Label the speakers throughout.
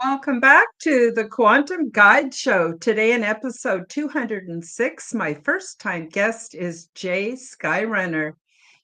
Speaker 1: Welcome back to the Quantum Guide Show. Today in episode 206, my first time guest is Jay Skyrunner.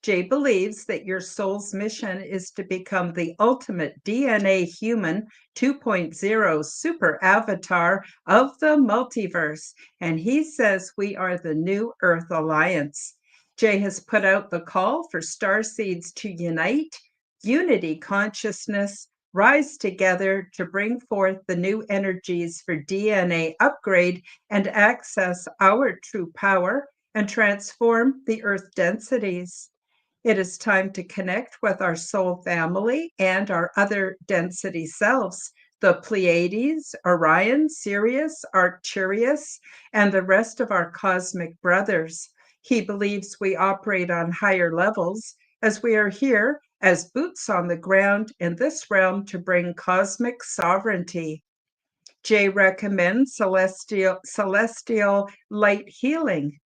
Speaker 1: Jay believes that your soul's mission is to become the ultimate DNA human 2.0 super avatar of the multiverse. And he says we are the New Earth Alliance. Jay has put out the call for starseeds to unite, unity consciousness, rise together to bring forth the new energies for DNA upgrade and access our true power and transform the earth densities. It is time to connect with our soul family and our other density selves, the Pleiades, Orion, Sirius, Arcturus, and the rest of our cosmic brothers. He believes we operate on higher levels as we are here as boots on the ground in this realm to bring cosmic sovereignty. Jay recommends celestial light healing.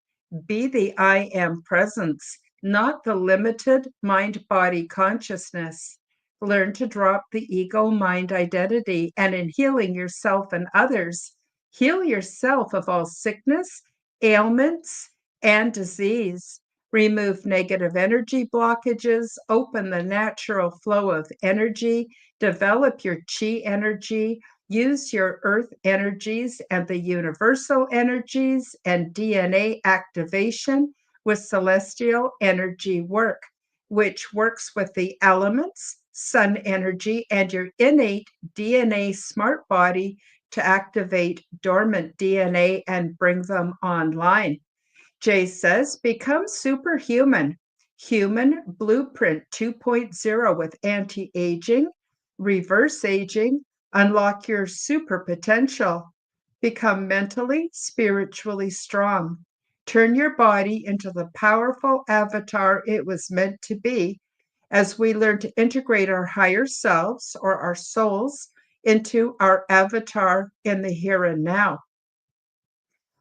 Speaker 1: Be the I am presence, not the limited mind body consciousness. Learn to drop the ego mind identity, and in healing yourself and others, heal yourself of all sickness, ailments, and disease. Remove negative energy blockages, open the natural flow of energy, develop your chi energy, use your earth energies and the universal energies and DNA activation with celestial energy work, which works with the elements, sun energy, and your innate DNA smart body to activate dormant DNA and bring them online. Jay says, become superhuman, human blueprint 2.0 with anti-aging, reverse aging, unlock your super potential, become mentally, spiritually strong, turn your body into the powerful avatar it was meant to be as we learn to integrate our higher selves or our souls into our avatar in the here and now.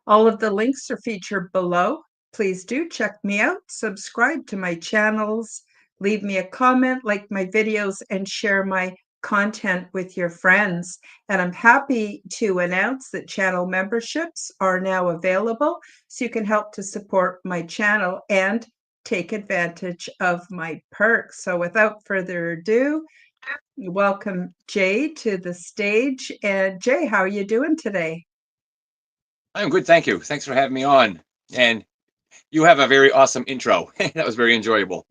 Speaker 1: All of the links are featured below. Please do check me out, subscribe to my channels, leave me a comment, like my videos, and share my content with your friends. And I'm happy to announce that channel memberships are now available, so you can help to support my channel and take advantage of my perks. So without further ado, welcome Jay to the stage. And Jay, how are you doing today?
Speaker 2: I'm good, thank you. Thanks for having me on. And you have a very awesome intro. That was very enjoyable.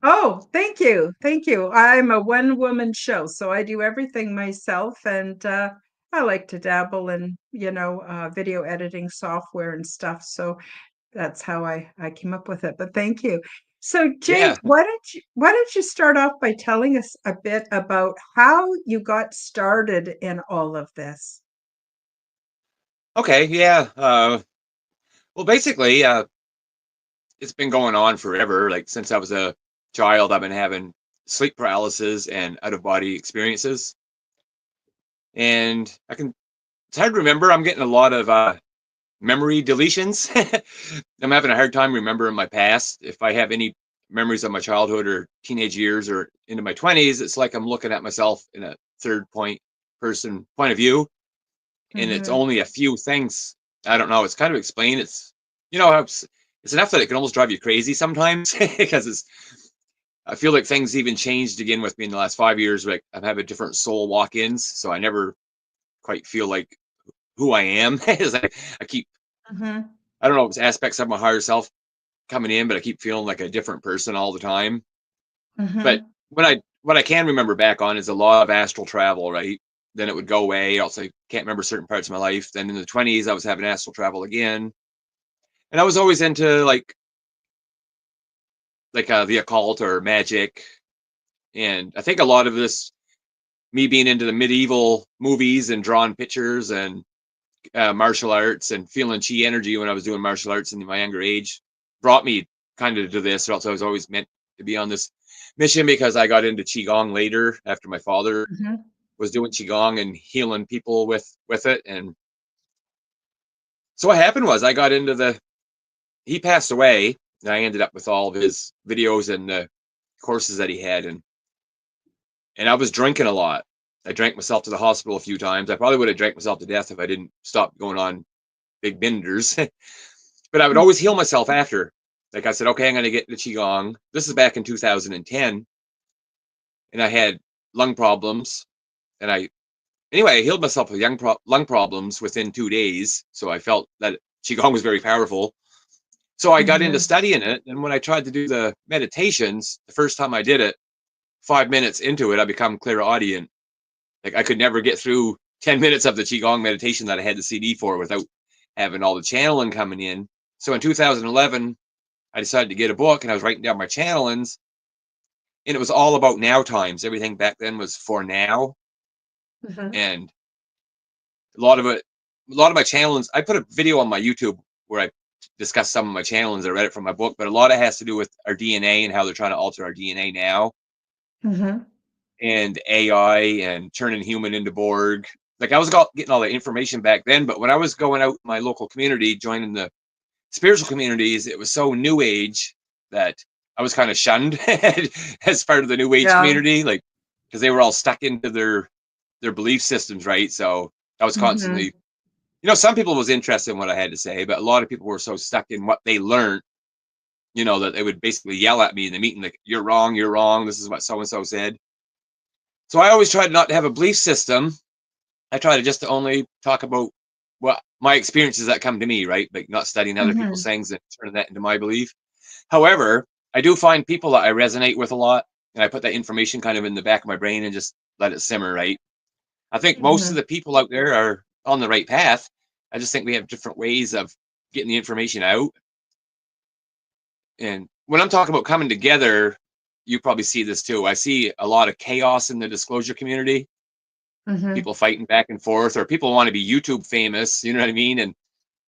Speaker 1: Oh, thank you. Thank you. I'm a one-woman show, so I do everything myself, and I like to dabble in, video editing software and stuff. So that's how I came up with it. But thank you. So Jay,
Speaker 2: Yeah.
Speaker 1: why don't you start off by telling us a bit about how you got started in all of this?
Speaker 2: Okay. Yeah. Well, basically, it's been going on forever. Like since I was a child, I've been having sleep paralysis and out of body experiences. And it's hard to remember. I'm getting a lot of memory deletions. I'm having a hard time remembering my past. If I have any memories of my childhood or teenage years or into my 20s, it's like I'm looking at myself in a person point of view. And it's
Speaker 1: Mm-hmm.
Speaker 2: only a few things. I don't know. It's kind of explained. It's enough that it can almost drive you crazy sometimes because I feel like things even changed again with me in the last 5 years. Like I'm having different soul walk-ins, so I never quite feel like who I am. It's like I keep,
Speaker 1: Mm-hmm.
Speaker 2: I don't know, it's aspects of my higher self coming in, but I keep feeling like a different person all the time. But
Speaker 1: Mm-hmm.
Speaker 2: what I can remember back on is a lot of astral travel, right? Then it would go away. Also, I can't remember certain parts of my life. Then in the 20s, I was having astral travel again, and I was always into the occult or magic. And I think a lot of this, me being into the medieval movies and drawing pictures and martial arts and feeling chi energy when I was doing martial arts in my younger age, brought me kind of to this. Or else I was always meant to be on this mission because I got into qigong later after my father
Speaker 1: Mm-hmm.
Speaker 2: was doing qigong and healing people with it. And so what happened was I got into the. He passed away, and I ended up with all of his videos and the courses that he had, and I was drinking a lot. I drank myself to the hospital a few times. I probably would have drank myself to death if I didn't stop going on big benders. But I would always heal myself after. Like I said, okay, I'm going to get the Qigong. This is back in 2010. And I had lung problems. And anyway, I healed myself of lung problems within 2 days. So I felt that Qigong was very powerful. So I got into studying it. And when I tried to do the meditations, the first time I did it, 5 minutes into it, I become clairaudient. Like I could never get through 10 minutes of the Qigong meditation that I had the CD for without having all the channeling coming in. So in 2011, I decided to get a book and I was writing down my channelings, and it was all about now times. Everything back then was for now. And a lot of my channelings, I put a video on my YouTube where I discuss some of my channelings. I read it from my book, but a lot of it has to do with our DNA and how they're trying to alter our DNA now. And AI and turning human into Borg. Like I was getting all the information back then, but when I was going out in my local community, joining the spiritual communities, it was so new age that I was kind of shunned as part of the new age community, like because they were all stuck into their belief systems, right? So I was constantly, some people was interested in what I had to say, but a lot of people were so stuck in what they learned, that they would basically yell at me in the meeting, like, you're wrong, this is what so-and-so said. So I always tried not to have a belief system. I try to just only talk about what my experiences that come to me, right? Like not studying other people's things and turning that into my belief. However, I do find people that I resonate with a lot, and I put that information kind of in the back of my brain and just let it simmer, right? I think most of the people out there are on the right path. I just think we have different ways of getting the information out. And when I'm talking about coming together, you probably see this too. I see a lot of chaos in the disclosure community. People fighting back and forth, or people want to be YouTube famous, you know what I mean? And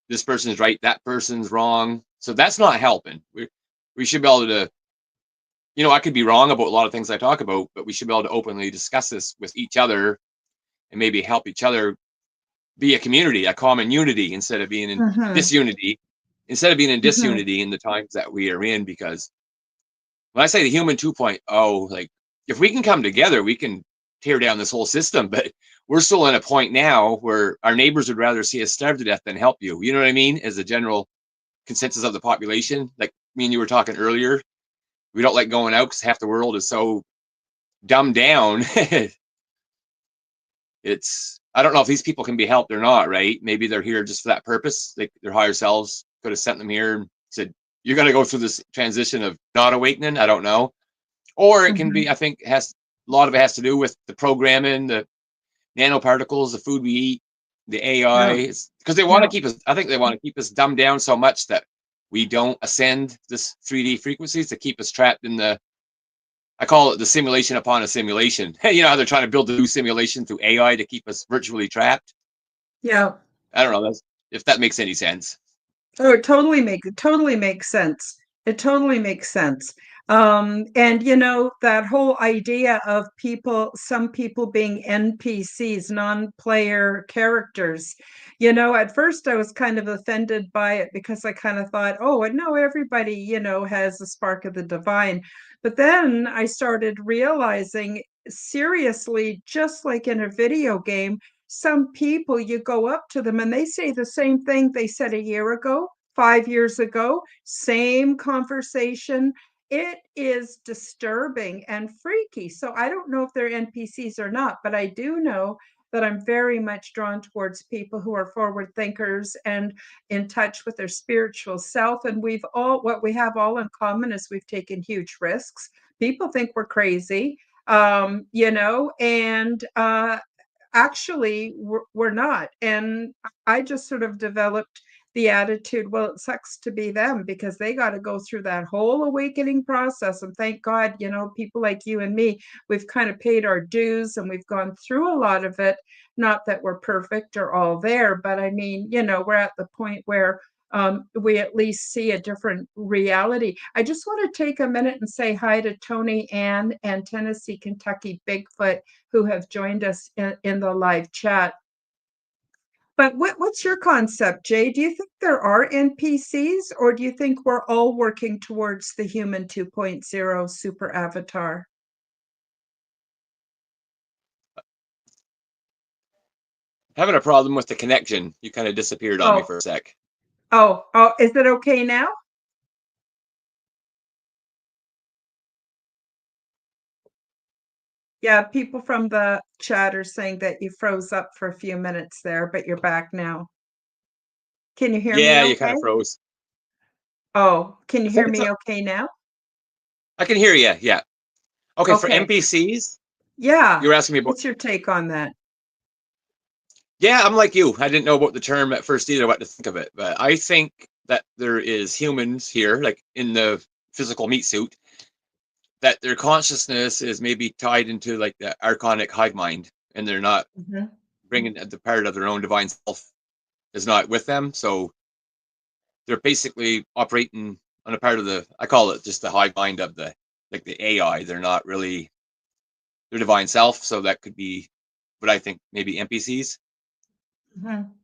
Speaker 2: this person's right, that person's wrong. So that's not helping. We should be able to, I could be wrong about a lot of things I talk about, but we should be able to openly discuss this with each other and maybe help each other be a community, a common unity, instead of being in disunity, in the times that we are in. Because when I say the human 2.0, like if we can come together, we can tear down this whole system. But we're still in a point now where our neighbors would rather see us starve to death than help you. You know what I mean? As a general consensus of the population, like me and you were talking earlier, we don't like going out because half the world is so dumbed down. I don't know if these people can be helped or not, right? Maybe they're here just for that purpose. Like their higher selves could have sent them here and said, you're going to go through this transition of not awakening. I don't know. Or it can be, I think a lot of it has to do with the programming, the nanoparticles, the food we eat, the AI, because they want to keep us, I think they want to keep us dumbed down so much that we don't ascend this 3D frequencies to keep us trapped in I call it the simulation upon a simulation. Hey, you know how they're trying to build a new simulation through AI to keep us virtually trapped?
Speaker 1: Yeah.
Speaker 2: I don't know if that makes any sense.
Speaker 1: Oh, it totally makes sense. It totally makes sense. And that whole idea of some people being NPCs, non-player characters, at first I was kind of offended by it because I kind of thought, oh, no, everybody, has a spark of the divine. But then I started realizing, seriously, just like in a video game, some people, you go up to them and they say the same thing they said a year ago, 5 years ago, same conversation. It is disturbing and freaky. So I don't know if they're NPCs or not, but I do know that I'm very much drawn towards people who are forward thinkers and in touch with their spiritual self. And what we have all in common is we've taken huge risks. People think we're crazy, and actually we're not. And I just sort of developed the attitude, well, it sucks to be them because they got to go through that whole awakening process. And thank God, people like you and me, we've kind of paid our dues and we've gone through a lot of it. Not that we're perfect or all there, but I mean, we're at the point where we at least see a different reality. I just want to take a minute and say hi to Tony Ann and Tennessee, Kentucky Bigfoot, who have joined us in the live chat. But what's your concept, Jay? Do you think there are NPCs, or do you think we're all working towards the human 2.0 super avatar?
Speaker 2: Having a problem with the connection. You kind of disappeared on me
Speaker 1: Oh,
Speaker 2: for a sec.
Speaker 1: oh, is it okay now? Yeah, people from the chat are saying that you froze up for a few minutes there, but you're back now. Can you hear me
Speaker 2: Yeah, you kind
Speaker 1: okay?
Speaker 2: of froze.
Speaker 1: Oh, can you
Speaker 2: I think
Speaker 1: hear
Speaker 2: it's.
Speaker 1: me okay now?
Speaker 2: I can hear you. Yeah. Okay. For
Speaker 1: Okay.
Speaker 2: NPCs,
Speaker 1: Yeah.
Speaker 2: you're asking me about.
Speaker 1: What's your take on that?
Speaker 2: Yeah, I'm like you. I didn't know about the term at first either, what to think of it. But I think that there is humans here, like in the physical meat suit, that their consciousness is maybe tied into like the archonic hive mind, and they're not
Speaker 1: Mhm.
Speaker 2: bringing the part of their own divine self is not with them. So they're basically operating on a part of the, I call it just the hive mind of the, like the AI. They're not really their divine self. So that could be what I think maybe NPCs.
Speaker 1: Mhm.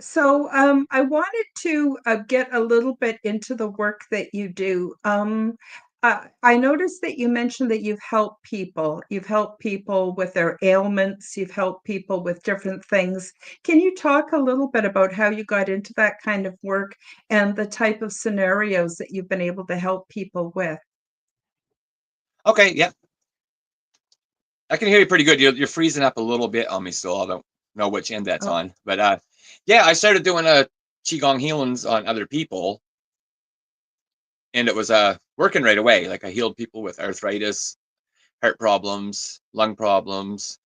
Speaker 1: So, I wanted to get a little bit into the work that you do. I noticed that you mentioned that you've helped people. You've helped people with their ailments. You've helped people with different things. Can you talk a little bit about how you got into that kind of work and the type of scenarios that you've been able to help people with?
Speaker 2: Okay, yeah, I can hear you pretty good. You're freezing up a little bit on me still. I don't know which end that's
Speaker 1: Oh,
Speaker 2: on, but yeah, I started doing qigong healings on other people, and it was working right away. Like I healed people with arthritis, heart problems, lung problems,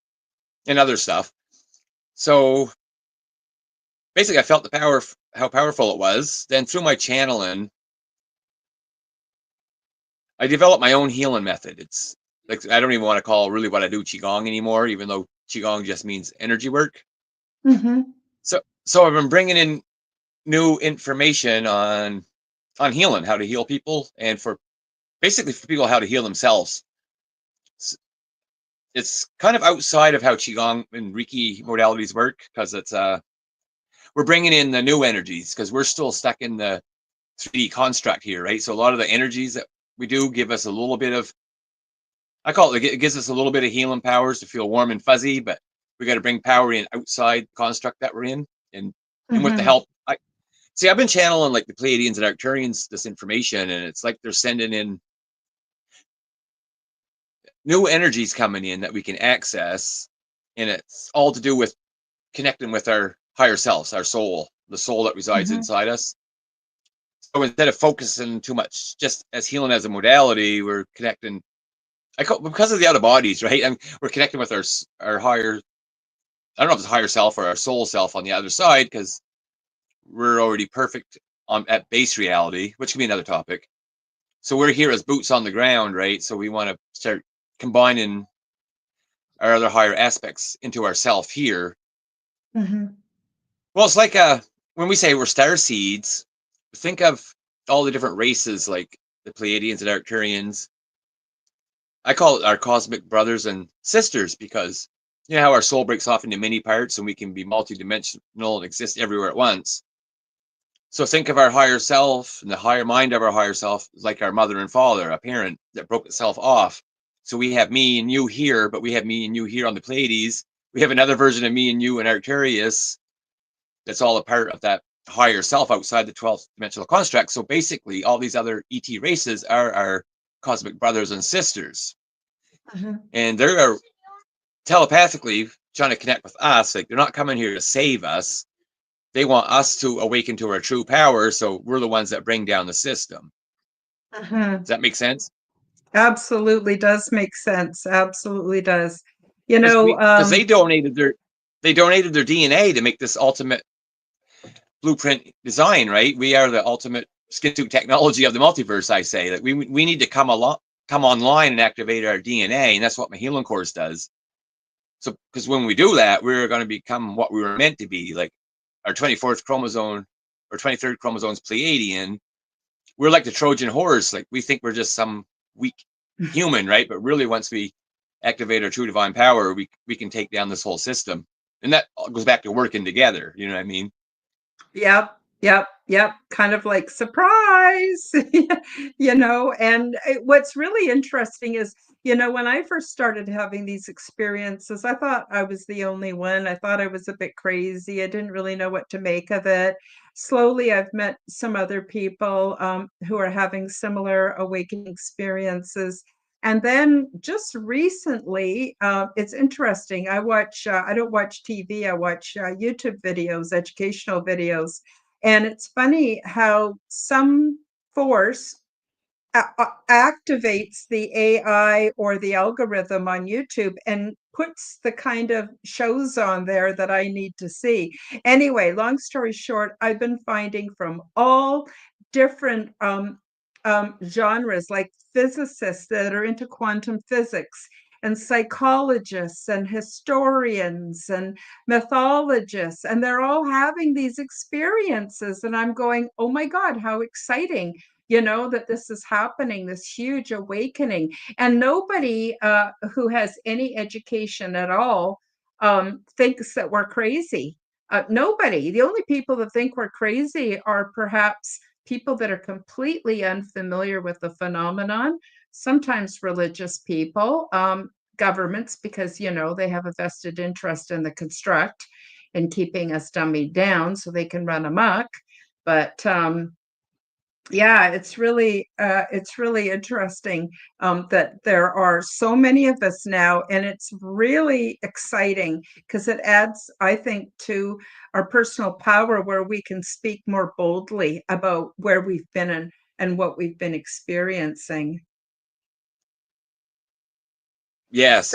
Speaker 2: and other stuff. So basically, I felt the power, how powerful it was. Then through my channeling, I developed my own healing method. It's like I don't even want to call really what I do qigong anymore, even though qigong just means energy work.
Speaker 1: hmm
Speaker 2: So I've been bringing in new information on healing, how to heal people, and for basically for people how to heal themselves. It's kind of outside of how qigong and Reiki modalities work because it's we're bringing in the new energies because we're still stuck in the 3D construct here, right? So a lot of the energies that we do give us a little bit of, I call it gives us a little bit of healing powers to feel warm and fuzzy, but we got to bring power in outside construct that we're in, and with the
Speaker 1: hmm
Speaker 2: help, I see. I've been channeling like the Pleiadians and Arcturians this information, and it's like they're sending in new energies coming in that we can access, and it's all to do with connecting with our higher selves, our soul, the soul that resides
Speaker 1: hmm
Speaker 2: inside us. So instead of focusing too much just as healing as a modality, we're connecting. Because of the other bodies, right? And we're connecting with our higher. I don't know if it's higher self or our soul self on the other side because we're already perfect at base reality, which can be another topic. So we're here as boots on the ground, right? So we want to start combining our other higher aspects into ourself here.
Speaker 1: hmm
Speaker 2: Well, it's like when we say we're star seeds, think of all the different races like the Pleiadians and Arcturians. I call it our cosmic brothers and sisters because you know how our soul breaks off into many parts and we can be multidimensional and exist everywhere at once. So think of our higher self and the higher mind of our higher self like our mother and father, a parent that broke itself off. So we have me and you here, but we have me and you here on the Pleiades. We have another version of me and you in Arcturus that's all a part of that higher self outside the 12th dimensional construct. So basically, all these other ET races are our cosmic brothers and sisters.
Speaker 1: hmm
Speaker 2: And they're telepathically trying to connect with us. Like they're not coming here to save us. They want us to awaken to our true power. So we're the ones that bring down the system.
Speaker 1: hmm
Speaker 2: Does that make sense?
Speaker 1: Absolutely does make sense. Absolutely does. You
Speaker 2: Because
Speaker 1: know,
Speaker 2: they donated their DNA to make this ultimate blueprint design, right? We are the ultimate skin suit technology of the multiverse. I say that we need to come online and activate our DNA, and that's what my healing course does. So, because when we do that, we're going to become what we were meant to be, like our 24th chromosome or 23rd chromosome's Pleiadian. We're like the Trojan horse. Like we think we're just some weak human, right? But really, once we activate our true divine power, we can take down this whole system, and that goes back to working together. You know what I mean?
Speaker 1: yep. Kind of like surprise, and what's really interesting is When I first started having these experiences, I thought I was the only one. I thought I was a bit crazy. I didn't really know what to make of it. Slowly, I've met some other people who are having similar awakening experiences. And then just recently, it's interesting. I don't watch TV, I watch YouTube videos, educational videos. And it's funny how some force activates the AI or the algorithm on YouTube and puts the kind of shows on there that I need to see. Anyway, long story short, I've been finding from all different genres, like physicists that are into quantum physics, and psychologists and historians and mythologists, and they're all having these experiences. And I'm going, oh my God, how exciting, that this is happening, this huge awakening. And nobody who has any education at all thinks that we're crazy. Nobody. The only people that think we're crazy are perhaps people that are completely unfamiliar with the phenomenon, sometimes religious people, governments, because, they have a vested interest in the construct and keeping us dummied down so they can run amok. But yeah, it's really interesting that there are so many of us now, and it's really exciting because it adds, I think, to our personal power where we can speak more boldly about where we've been and what we've been experiencing.
Speaker 2: Yes.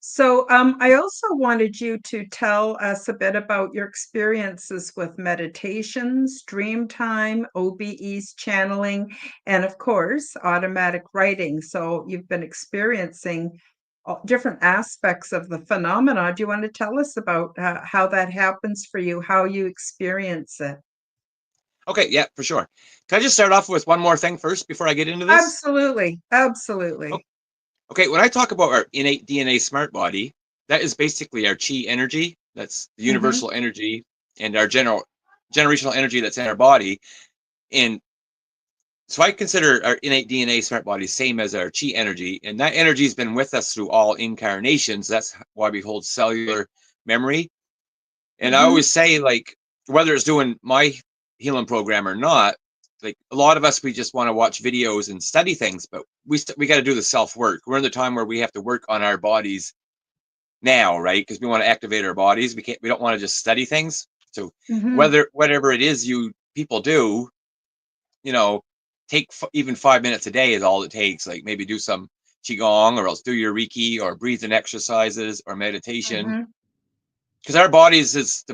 Speaker 1: So I also wanted you to tell us a bit about your experiences with meditations, dream time, OBEs, channeling, and of course, automatic writing. So you've been experiencing different aspects of the phenomena. Do you want to tell us about how that happens for you, how you experience it?
Speaker 2: Okay, yeah, for sure. Can I just start off with one more thing first before I get into this?
Speaker 1: Absolutely. Absolutely.
Speaker 2: Okay, when I talk about our innate DNA smart body, that is basically our chi energy. That's the
Speaker 1: Mm-hmm.
Speaker 2: universal energy and our generational energy that's in our body. And so I consider our innate DNA smart body same as our chi energy. And that energy has been with us through all incarnations. That's why we hold cellular memory. And I
Speaker 1: Mm-hmm.
Speaker 2: always say, like, whether it's doing my healing program or not, like a lot of us, we just want to watch videos and study things, but we got to do the self work. We're in the time where we have to work on our bodies now, right? Because we want to activate our bodies. We don't want to just study things. So
Speaker 1: Mm-hmm.
Speaker 2: whatever it is you people do, you know, take even 5 minutes a day is all it takes. Like maybe do some qigong, or else do your reiki or breathing exercises or meditation,
Speaker 1: Mm-hmm.
Speaker 2: because our bodies is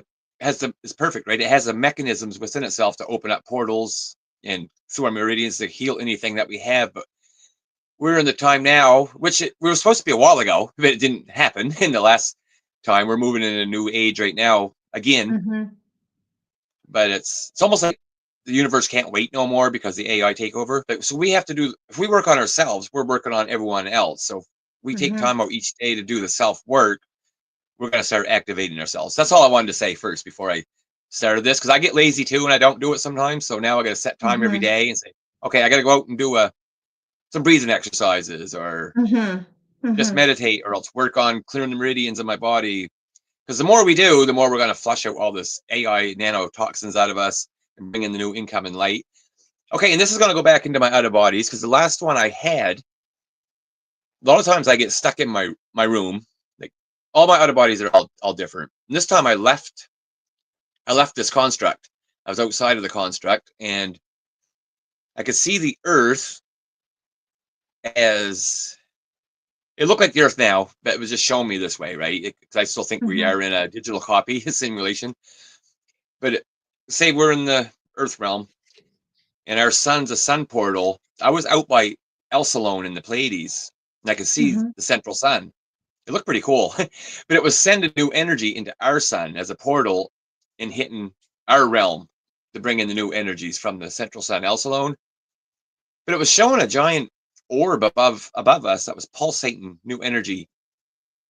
Speaker 2: perfect, right? It has the mechanisms within itself to open up portals and through our meridians to heal anything that we have. But we're in the time now, we were supposed to be a while ago, but it didn't happen in the last time. We're moving in a new age right now again,
Speaker 1: Mm-hmm.
Speaker 2: but it's almost like the universe can't wait no more because the AI take over. So we have to do, if we work on ourselves, we're working on everyone else. So if we take
Speaker 1: Mm-hmm.
Speaker 2: time out each day to do the self work, we're going to start activating ourselves. That's all I wanted to say first before I started this, because I get lazy too and I don't do it sometimes. So now I got to set time every
Speaker 1: Mm-hmm.
Speaker 2: day and say, okay, I got to go out and do some breathing exercises, or
Speaker 1: Mm-hmm.
Speaker 2: just
Speaker 1: Mm-hmm.
Speaker 2: meditate, or else work on clearing the meridians in my body. Because the more we do, the more we're going to flush out all this AI nanotoxins out of us and bring in the new incoming light. Okay, and this is going to go back into my other bodies, because the last one I had, a lot of times I get stuck in my room. Like all my other bodies are all different. And this time I left this construct. I was outside of the construct, and I could see the Earth as it looked like the Earth now, but it was just showing me this way, right? Because I still think we
Speaker 1: Mm-hmm.
Speaker 2: are in a digital copy simulation. But say we're in the Earth realm, and our sun's a sun portal. I was out by Elsalone in the Pleiades, and I could see
Speaker 1: Mm-hmm.
Speaker 2: the central sun. It looked pretty cool, but it was sending new energy into our sun as a portal and hitting our realm to bring in the new energies from the central sun, Elsalone. But it was showing a giant orb above us that was pulsating new energy,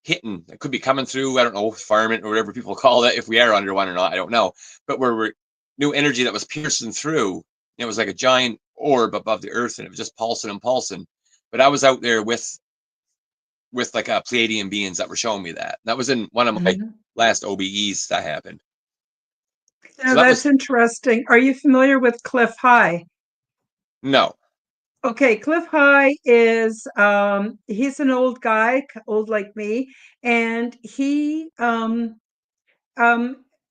Speaker 2: hitting. It could be coming through, I don't know, firmament or whatever people call it. If we are under one or not, I don't know. But we're new energy that was piercing through. It was like a giant orb above the earth, and it was just pulsing and pulsing. But I was out there with like Pleiadian beings that were showing me that. That was in one of my
Speaker 1: Mhm.
Speaker 2: last OBEs that happened. So
Speaker 1: Now
Speaker 2: that
Speaker 1: that's
Speaker 2: was
Speaker 1: interesting. Are you familiar with Cliff High?
Speaker 2: no.
Speaker 1: Okay, Cliff High is he's an old guy, old like me, and he um,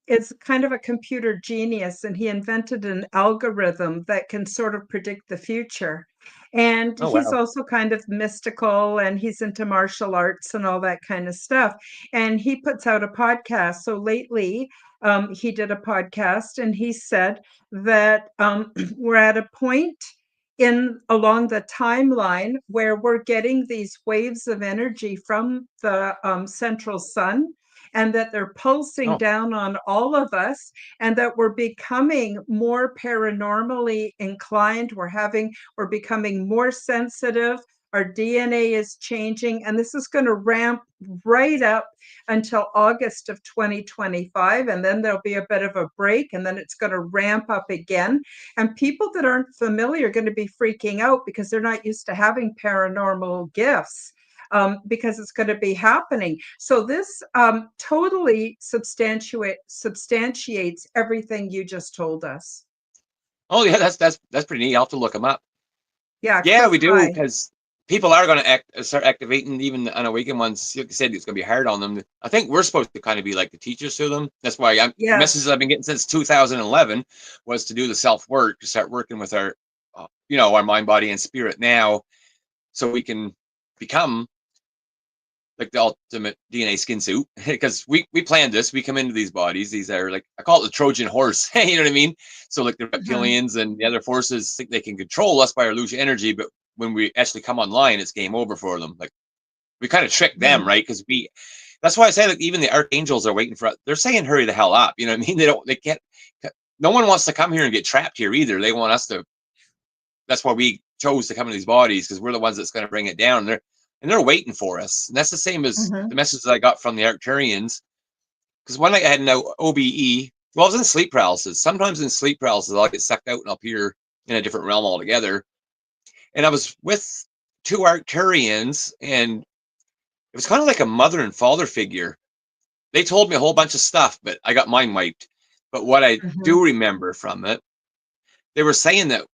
Speaker 1: is kind of a computer genius, and he invented an algorithm that can sort of predict the future. And
Speaker 2: Oh
Speaker 1: he's
Speaker 2: wow.
Speaker 1: also kind of mystical, and he's into martial arts and all that kind of stuff. And he puts out a podcast. So lately, he did a podcast, and he said that we're at a point in along the timeline where we're getting these waves of energy from the central sun, and that they're pulsing
Speaker 2: Oh,
Speaker 1: down on all of us, and that we're becoming more paranormally inclined. We're becoming more sensitive. Our DNA is changing, and this is going to ramp right up until August of 2025. And then there'll be a bit of a break, and then it's going to ramp up again. And people that aren't familiar are going to be freaking out because they're not used to having paranormal gifts, because it's going to be happening. So this totally substantiates everything you just told us.
Speaker 2: oh yeah, that's pretty neat. I'll have to look them up.
Speaker 1: Yeah,
Speaker 2: Yeah,
Speaker 1: Cliff
Speaker 2: we do,
Speaker 1: High.
Speaker 2: because people are going to start activating even the unawakened ones. Like you said, it's going to be hard on them. I think we're supposed to kind of be like the teachers to them. That's why the messages
Speaker 1: Yes.
Speaker 2: I've been getting since 2011 was to do the self work, to start working with our, our mind, body, and spirit now, so we can become like the ultimate DNA skin suit. Because we planned this. We come into these bodies. These are like, I call it the Trojan horse. You know what I mean? So like the
Speaker 1: Mhm.
Speaker 2: reptilians and the other forces think they can control us by our illusion energy, but when we actually come online, it's game over for them. Like we kind of trick them,
Speaker 1: Mhm.
Speaker 2: right? Because that's why I say like even the archangels are waiting for us. They're saying hurry the hell up. You know what I mean? They can't. No one wants to come here and get trapped here either. They want us to. That's why we chose to come into these bodies, because we're the ones that's going to bring it down. And they're waiting for us. And that's the same as the
Speaker 1: Mhm.
Speaker 2: message that I got from the Arcturians. Because one night I had no OBE. Well, I was in sleep paralysis. Sometimes in sleep paralysis, I'll get sucked out and appear in a different realm altogether. And I was with two Arcturians, and it was kind of like a mother and father figure. They told me a whole bunch of stuff, but I got mind wiped. But what I
Speaker 1: Mhm.
Speaker 2: do remember from it, they were saying that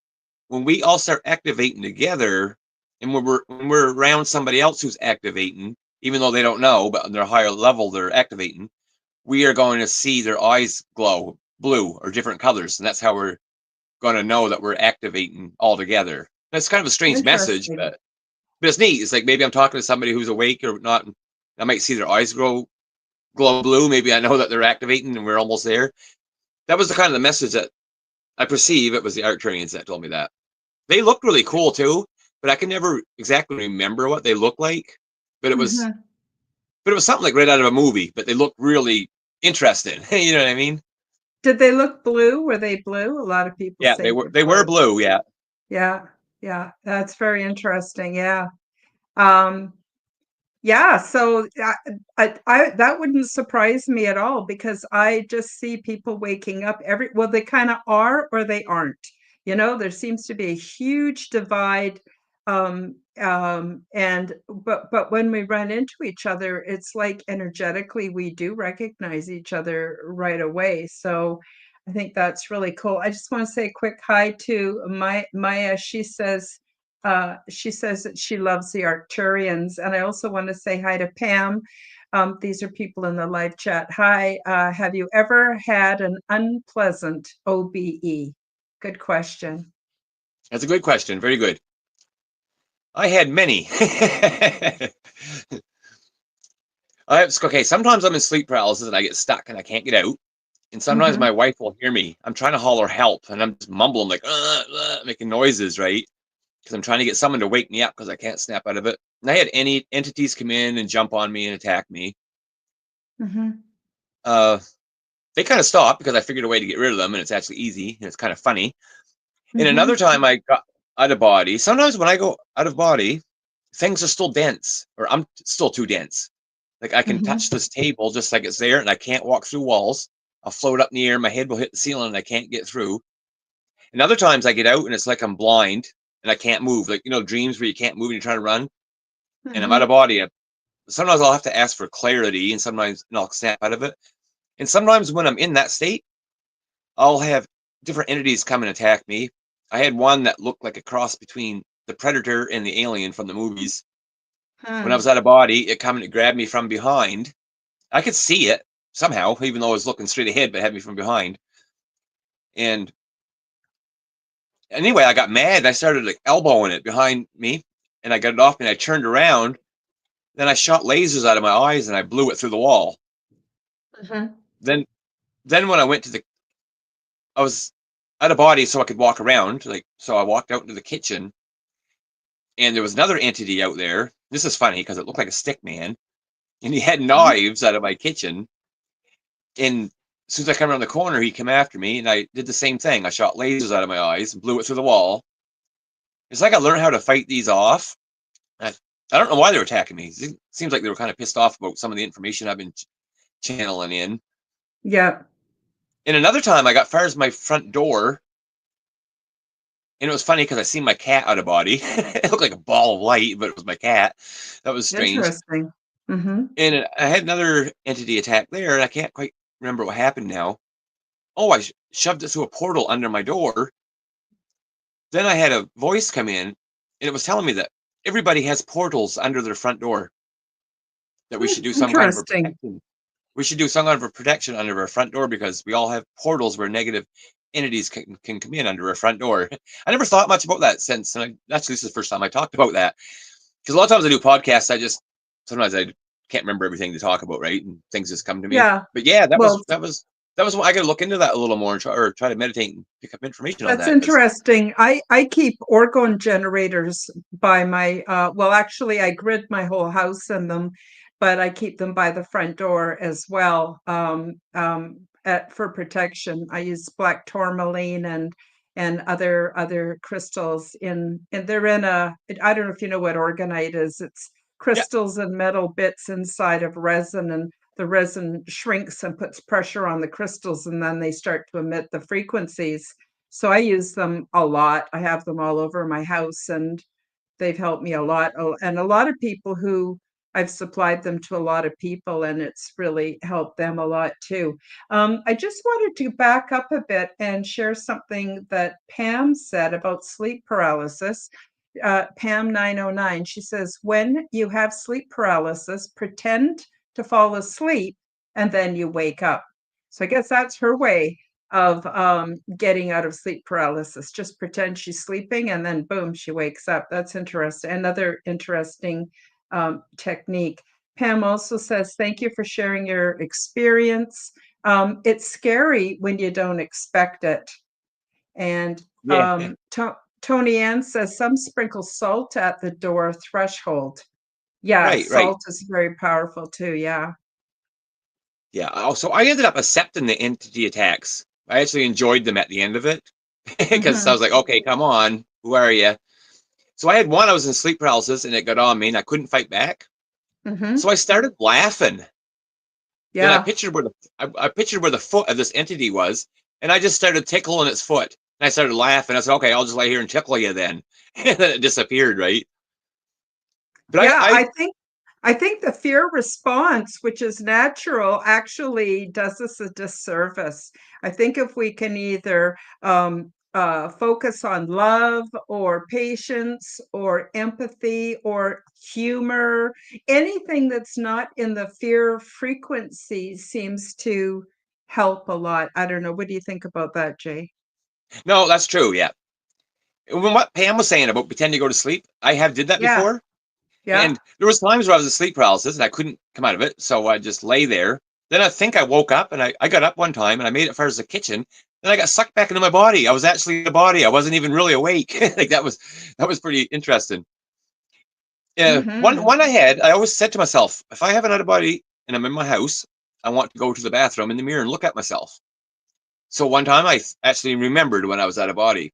Speaker 2: when we all start activating together, and when we're around somebody else who's activating, even though they don't know, but on their higher level they're activating, we are going to see their eyes glow blue or different colors, and that's how we're going to know that we're activating all together. That's kind of a strange message,
Speaker 1: Interesting.
Speaker 2: but it's neat. It's like maybe I'm talking to somebody who's awake or not. And I might see their eyes glow blue. Maybe I know that they're activating and we're almost there. That was the kind of the message that I perceive. It was the Arcturians that told me that. They looked really cool too, but I can never exactly remember what they looked like. But it was
Speaker 1: Mhm.
Speaker 2: but it was something like right out of a movie. But they looked really interesting. You know what I mean?
Speaker 1: Did they look blue? Were they blue? A lot of people
Speaker 2: Yeah,
Speaker 1: say they're
Speaker 2: they were
Speaker 1: blue.
Speaker 2: blue. Yeah,
Speaker 1: Yeah, yeah, that's very interesting. Yeah. Um, Yeah, so that wouldn't surprise me at all, because I just see people waking up well, they kind of are or they aren't. There seems to be a huge divide. And but when we run into each other, it's like energetically we do recognize each other right away. So I think that's really cool. I just want to say a quick hi to Maya. She says that she loves the Arcturians. And I also want to say hi to Pam. These are people in the live chat. Hi, have you ever had an unpleasant OBE? Good question.
Speaker 2: that's a good question. Very good. I had many. Okay. Sometimes I'm in sleep paralysis and I get stuck and I can't get out. And sometimes my
Speaker 1: Hmm.
Speaker 2: wife will hear me. I'm trying to holler help, and I'm just mumbling like making noises, right? Because I'm trying to get someone to wake me up because I can't snap out of it. And I had any entities come in and jump on me and attack me.
Speaker 1: Hmm.
Speaker 2: Uh, they kind of stopped because I figured a way to get rid of them, and it's actually easy and it's kind of funny. And another
Speaker 1: Hmm.
Speaker 2: time I got out of body. Sometimes when I go out of body, things are still dense, or I'm still too dense. Like I can touch
Speaker 1: Hmm.
Speaker 2: this table just like it's there, and I can't walk through walls. I'll float up in the air, my head will hit the ceiling, and I can't get through. And other times I get out and it's like I'm blind and I can't move. Like, dreams where you can't move and you're trying to run and I'm out
Speaker 1: Mhm.
Speaker 2: of body. Sometimes I'll have to ask for clarity and sometimes I'll snap out of it. And sometimes when I'm in that state, I'll have different entities come and attack me. I had one that looked like a cross between the Predator and the Alien from the movies. When I
Speaker 1: Hmm.
Speaker 2: was out of body, it come and it grabbed me from behind. I could see it somehow, even though I was looking straight ahead, but it had me from behind. And anyway, I got mad and I started like elbowing it behind me and I got it off and I turned around. Then I shot lasers out of my eyes and I blew it through the wall.
Speaker 1: Mhm.
Speaker 2: Then then when I went to I was out of body so I could walk around. So I walked out into the kitchen and there was another entity out there. This is funny because it looked like a stick man and he had
Speaker 1: Mhm.
Speaker 2: knives out of my kitchen. And as soon as I come around the corner, he came after me and I did the same thing. I shot lasers out of my eyes and blew it through the wall. It's like I learned how to fight these off. I, I don't know why they were attacking me. It seems like they were kind of pissed off about some of the information I've been channeling in.
Speaker 1: Yeah.
Speaker 2: And another time I got far as my front door. And it was funny because I seen my cat out of body. It looked like a ball of light, but it was my cat. That was strange.
Speaker 1: Interesting. Mhm.
Speaker 2: And I had another entity attack there, and I can't quite remember what happened now. Oh, I shoved it through a portal under my door. Then I had a voice come in, and it was telling me that everybody has portals under their front door, that we should do some kind of a
Speaker 1: Interesting.
Speaker 2: protection. We should do some kind of a protection under our front door because we all have portals where negative entities can come in under our front door. I never thought much about that since, and actually, this is the first time I talked about that. Because a lot of times I do podcasts, sometimes I can't remember everything to talk about, right? And things just come to me.
Speaker 1: Yeah.
Speaker 2: But yeah,
Speaker 1: Well,
Speaker 2: that was what I got to look into that a little more and try to meditate and pick up information on
Speaker 1: that's
Speaker 2: that. Because
Speaker 1: interesting. I keep orgone generators by my well, actually I grid my whole house in them, but I keep them by the front door as well. For protection. I use black tourmaline and other crystals and they're in I don't know if you know what orgonite is. It's
Speaker 2: yeah,
Speaker 1: crystals and metal bits inside of resin, and the resin shrinks and puts pressure on the crystals and then they start to emit the frequencies. So I use them a lot. I have them all over my house and they've helped me a lot. And a lot of people who I've supplied them to a lot of people and it's really helped them a lot too. I just wanted to back up a bit and share something that Pam said about sleep paralysis. Pam 909, she says, when you have sleep paralysis, pretend to fall asleep and then you wake up. So I guess that's her way of getting out of sleep paralysis. Just pretend she's sleeping and then boom, she wakes up. That's interesting. Another interesting technique. Pam also says, thank you for sharing your experience. It's scary when you don't expect it. And
Speaker 2: yeah,
Speaker 1: Tony Ann says, some sprinkle salt at the door threshold. Yeah,
Speaker 2: right.
Speaker 1: salt is very powerful too. Yeah.
Speaker 2: Yeah. Oh, so I ended up accepting the entity attacks. I actually enjoyed them at the end of it because I
Speaker 1: Hmm.
Speaker 2: was like, okay, come on, who are you? So I had one. I was in sleep paralysis, and it got on me, and I couldn't fight back. So
Speaker 1: Hmm.
Speaker 2: I started laughing. Then
Speaker 1: Yeah.
Speaker 2: I pictured where the foot of this entity was, and I just started tickling its foot. And I started laughing. I said, "Okay, I'll just lay here and tickle you then." And then it disappeared, right? But
Speaker 1: Yeah,
Speaker 2: I
Speaker 1: I think the fear response, which is natural, actually does us a disservice. I think if we can either focus on love or patience or empathy or humor, anything that's not in the fear frequency seems to help a lot. I don't know. What do you think about that, Jay?
Speaker 2: no, that's true. Yeah. When what Pam was saying about pretending to go to sleep, I have did that
Speaker 1: Yeah,
Speaker 2: before,
Speaker 1: yeah.
Speaker 2: and there was times where I was in sleep paralysis and I couldn't come out of it, so I just lay there. Then I think I woke up and I got up one time and I made it as far as the kitchen. Then I got sucked back into my body. I was actually in the body. I wasn't even really awake. Like that was pretty interesting. Yeah,
Speaker 1: Hmm.
Speaker 2: I always said to myself, if I have an out of body and I'm in my house, I want to go to the bathroom in the mirror and look at myself. So one time I actually remembered when I was out of body.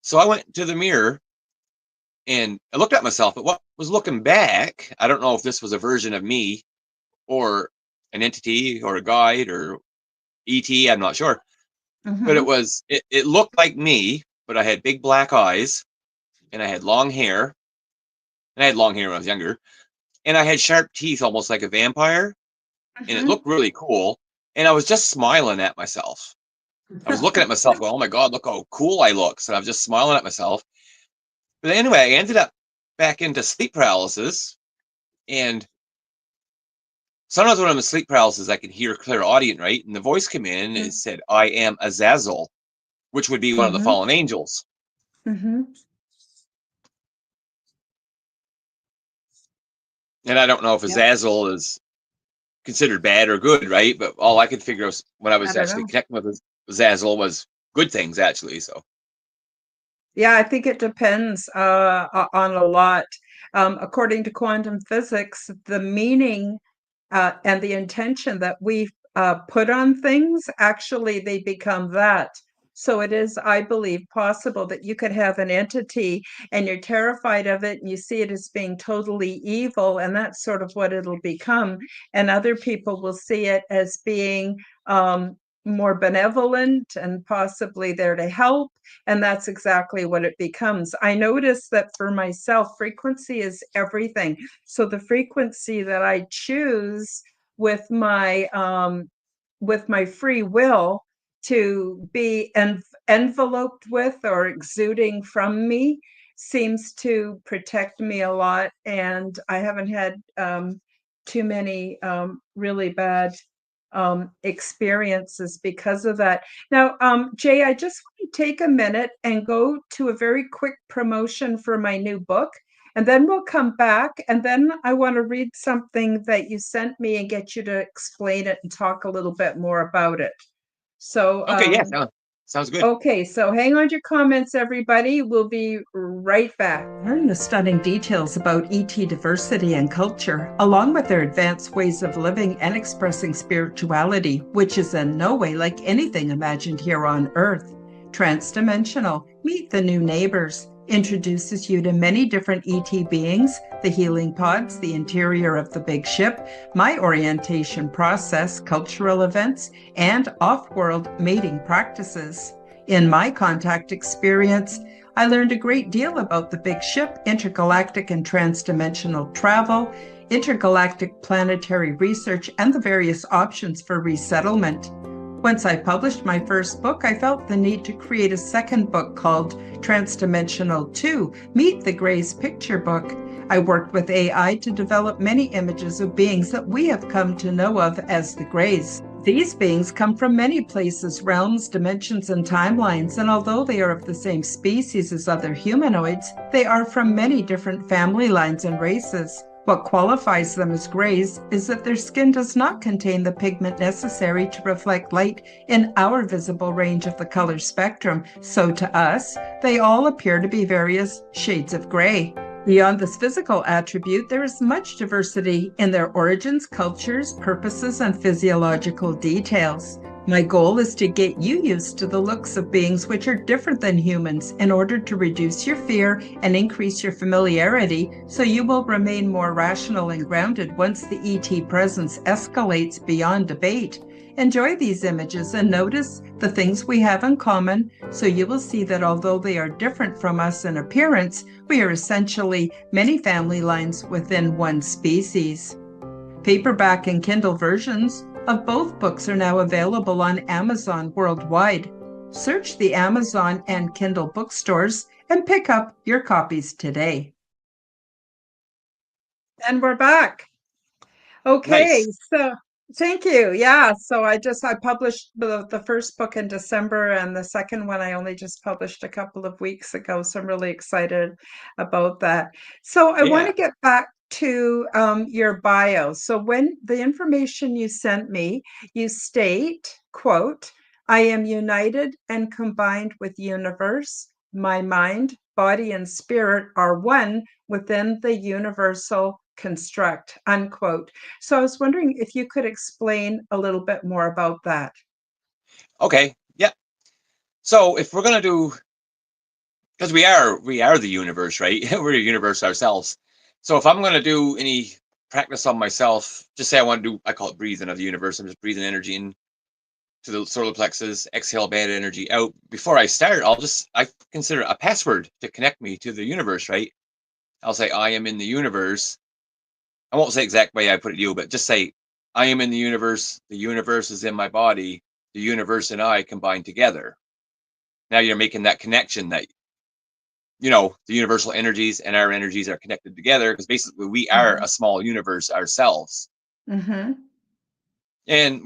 Speaker 2: So I went to the mirror and I looked at myself, but what was looking back, I don't know if this was a version of me or an entity or a guide or ET, I'm not sure. but
Speaker 1: Mm-hmm.
Speaker 2: it looked like me, but I had big black eyes and I had long hair. And I had long hair when I was younger, and I had sharp teeth, almost like a vampire, and it
Speaker 1: Mm-hmm.
Speaker 2: looked really cool. And I was just smiling at myself. I was looking at myself, going, "Oh my God, look how cool I look!" So I was just smiling at myself. But anyway, I ended up back into sleep paralysis, and sometimes when I'm in sleep paralysis, I can hear clairaudient, right? And the voice came in and it said, "I am Azazel," which would be one of the
Speaker 1: Mm-hmm.
Speaker 2: fallen angels.
Speaker 1: Mm-hmm.
Speaker 2: And I don't know if
Speaker 1: Yeah,
Speaker 2: Azazel is considered bad or good, right? But all I could figure was when I
Speaker 1: I
Speaker 2: was
Speaker 1: don't
Speaker 2: actually
Speaker 1: know.
Speaker 2: connecting with Azazel was good things, actually. So,
Speaker 1: Yeah, I think it depends on a lot. According to quantum physics, the meaning and the intention that we put on things, actually, they become that. So it is, I believe, possible that you could have an entity and you're terrified of it and you see it as being totally evil, and that's sort of what it'll become. And other people will see it as being more benevolent and possibly there to help. And that's exactly what it becomes. I notice that for myself, frequency is everything. So the frequency that I choose with my free will to be enveloped with or exuding from me seems to protect me a lot, and I haven't had too many really bad experiences because of that. Now, Jay, I just want to take a minute and go to a very quick promotion for my new book. And then we'll come back. And then I want to read something that you sent me and get you to explain it and talk a little bit more about it. So,
Speaker 2: okay, yeah, sounds good.
Speaker 1: okay, so hang on to your comments, everybody. We'll be right back. Learn the stunning details about ET diversity and culture, along with their advanced ways of living and expressing spirituality, which is in no way like anything imagined here on Earth. Transdimensional, meet the new neighbors, introduces you to many different ET beings, the healing pods, the interior of the big ship, my orientation process, cultural events, and off-world mating practices. In my contact experience, I learned a great deal about the big ship, intergalactic and transdimensional travel, intergalactic planetary research, and the various options for resettlement. Once I published my first book, I felt the need to create a second book called Transdimensional 2, Meet the Greys Picture Book. I worked with AI to develop many images of beings that we have come to know of as the Greys. These beings come from many places, realms, dimensions, and timelines, and although they are of the same species as other humanoids, they are from many different family lines and races. What qualifies them as Greys is that their skin does not contain the pigment necessary to reflect light in our visible range of the color spectrum, so to us, they all appear to be various shades of gray. Beyond this physical attribute, there is much diversity in their origins, cultures, purposes, and physiological details. My goal is to get you used to the looks of beings which are different than humans in order to reduce your fear and increase your familiarity so you will remain more rational and grounded once the ET presence escalates beyond debate. Enjoy these images and notice the things we have in common so you will see that although they are different from us in appearance, we are essentially many family lines within one species. Paperback and Kindle versions of both books are now available on Amazon worldwide. Search the Amazon and Kindle bookstores and pick up your copies today. And we're back. Okay,
Speaker 2: Nice.
Speaker 1: so thank you. Yeah, so I published the first book in December, and the second one I only just published a couple of weeks ago. So I'm really excited about that. So I want
Speaker 2: Yeah.
Speaker 1: to get back to your bio. So when the information you sent me, you state, quote, "I am united and combined with universe. My mind, body, and spirit are one within the universal construct," unquote. So I was wondering if you could explain a little bit more about that.
Speaker 2: Okay. Yeah. So if we're gonna do, because we are the universe, right? We're the universe ourselves. So if I'm gonna do any practice on myself, just say I want to do, I call it breathing of the universe. I'm just breathing energy in to the solar plexus, exhale bad energy out. Before I start, I consider a password to connect me to the universe, right? I'll say, I am in the universe. I won't say exact way I put it to you, but just say, I am in the universe is in my body, the universe and I combine together. Now you're making that connection that, the universal energies and our energies are connected together, because basically we are
Speaker 1: Mhm.
Speaker 2: a small universe ourselves.
Speaker 1: Mhm.
Speaker 2: And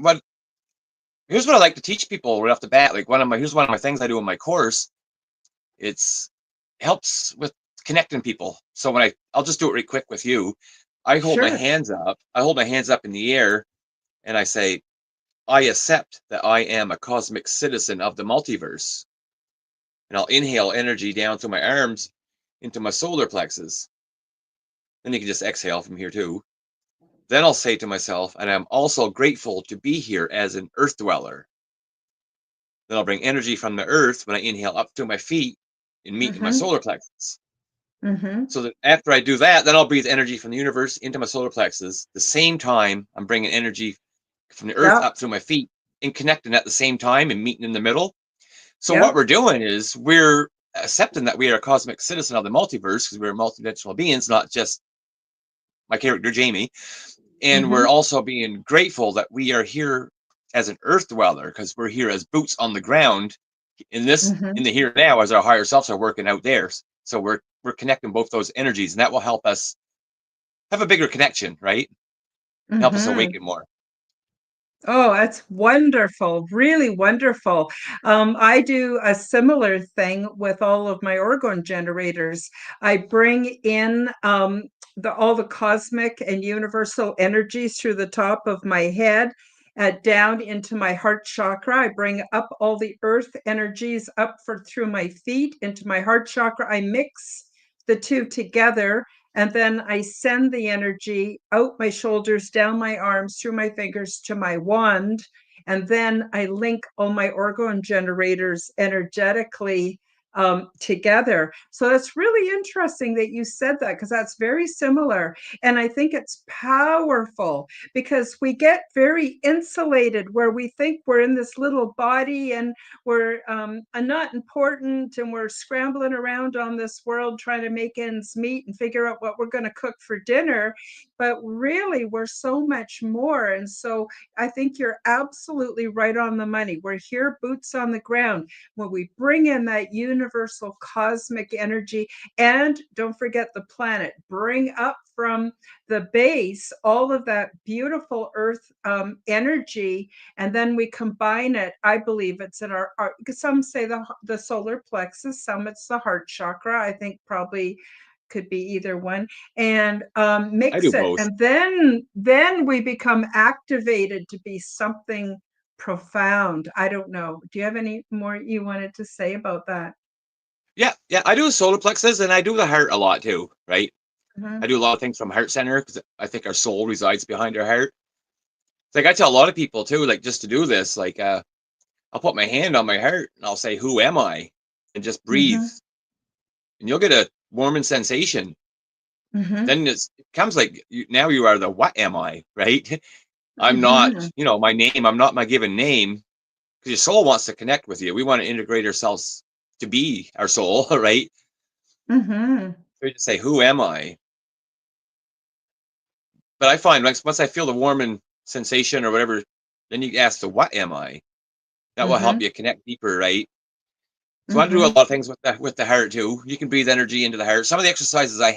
Speaker 2: here's what I like to teach people right off the bat. Like here's one of my things I do in my course. It's helps with connecting people. So I'll just do it really quick with you. I hold my
Speaker 1: Sure.
Speaker 2: hands up. I hold my hands up in the air and I say, I accept that I am a cosmic citizen of the multiverse. And I'll inhale energy down through my arms into my solar plexus. Then you can just exhale from here too. Then I'll say to myself, and I'm also grateful to be here as an earth dweller. Then I'll bring energy from the earth when I inhale up to my feet and meet in my
Speaker 1: Mhm.
Speaker 2: solar plexus.
Speaker 1: Mhm.
Speaker 2: So that after I do that, then I'll breathe energy from the universe into my solar plexus. The same time, I'm bringing energy from the earth
Speaker 1: Yep.
Speaker 2: up through my feet and connecting at the same time and meeting in the middle. So what
Speaker 1: Yep.
Speaker 2: we're doing is we're accepting that we are a cosmic citizen of the multiverse, because we're multidimensional beings, not just my character Jamie. And we're
Speaker 1: Mhm.
Speaker 2: also being grateful that we are here as an earth dweller, because we're here as boots on the ground in
Speaker 1: Mhm.
Speaker 2: the here and now, as our higher selves are working out theirs. So we're connecting both those energies, and that will help us have a bigger connection, right? Help us
Speaker 1: Mhm.
Speaker 2: awaken more.
Speaker 1: Oh, that's wonderful. Really wonderful. I do a similar thing with all of my orgone generators. I bring in all the cosmic and universal energies through the top of my head, down into my heart chakra. I bring up all the earth energies up through my feet into my heart chakra. I mix the two together, and then I send the energy out my shoulders, down my arms, through my fingers to my wand. And then I link all my orgone generators energetically together. So that's really interesting that you said that, because that's very similar. And I think it's powerful because we get very insulated where we think we're in this little body and we're not important, and we're scrambling around on this world trying to make ends meet and figure out what we're going to cook for dinner. But really, we're so much more. And so I think you're absolutely right on the money. We're here, boots on the ground. When we bring in that universal cosmic energy, and don't forget the planet, bring up from the base all of that beautiful earth energy, and then we combine it. I believe it's in our some say the solar plexus, some it's the heart chakra. I think probably could be either one, and
Speaker 2: I do
Speaker 1: mix it,
Speaker 2: both.
Speaker 1: and then we become activated to be something profound. I don't know, do you have any more you wanted to say about that?
Speaker 2: Yeah, yeah. I do the solar plexus and I do the heart a lot too, right? I
Speaker 1: Mhm.
Speaker 2: do a lot of things from heart center because I think our soul resides behind our heart. It's like I tell a lot of people too, like just to do this, like I'll put my hand on my heart and I'll say, "Who am I?" and just breathe,
Speaker 1: Mhm.
Speaker 2: and you'll get a warming sensation.
Speaker 1: Mhm.
Speaker 2: Then it comes like now you are the what am I, right? I'm not,
Speaker 1: Mhm.
Speaker 2: my name. I'm not my given name, because your soul wants to connect with you. We want to integrate ourselves to be our soul, right?
Speaker 1: Mhm.
Speaker 2: So you just say, "Who am I?" But I find once I feel the warming sensation or whatever, then you ask the what am I? That will help
Speaker 1: Mhm.
Speaker 2: you connect deeper, right? So I do a lot
Speaker 1: Mhm.
Speaker 2: of things with the heart too. You can breathe energy into the heart. Some of the exercises I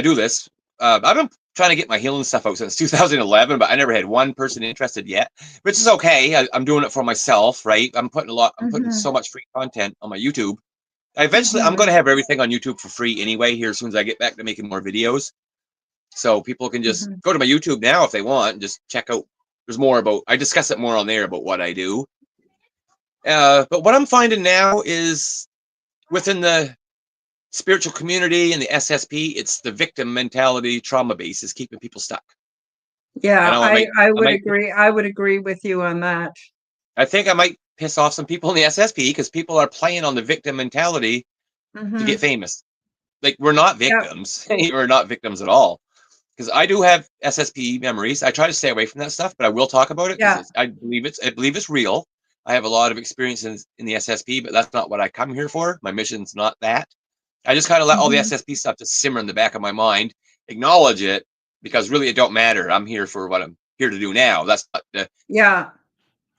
Speaker 2: do this. I've been trying to get my healing stuff out since 2011, but I never had one person interested yet, which is okay. I'm doing it for myself, right? I'm putting so
Speaker 1: Mhm.
Speaker 2: much free content on my YouTube. I'm going
Speaker 1: Mhm.
Speaker 2: to have everything on YouTube for free anyway here as soon as I get back to making more videos. So people can just
Speaker 1: Mhm.
Speaker 2: go to my YouTube now if they want and just check out. I discuss it more on there about what I do. But what I'm finding now is within the spiritual community and the SSP, it's the victim mentality, trauma base is keeping people stuck. I
Speaker 1: Yeah,
Speaker 2: know
Speaker 1: I
Speaker 2: I
Speaker 1: would
Speaker 2: might,
Speaker 1: agree. I would agree with you on that.
Speaker 2: I think I might piss off some people in the SSP because people are playing on the victim mentality to get
Speaker 1: Mhm.
Speaker 2: famous. Like we're not
Speaker 1: Yeah.
Speaker 2: victims. We're not victims at all. because I do have SSP memories. I try to stay away from that stuff, but I will talk about it
Speaker 1: Yeah.
Speaker 2: because I believe it's real. I have a lot of experience in the SSP, but that's not what I come here for. My mission's not that. I just kind of let all the
Speaker 1: Mhm.
Speaker 2: SSP stuff just simmer in the back of my mind, acknowledge it, because really it don't matter. I'm here for what I'm here to do now. That's not the,
Speaker 1: Yeah.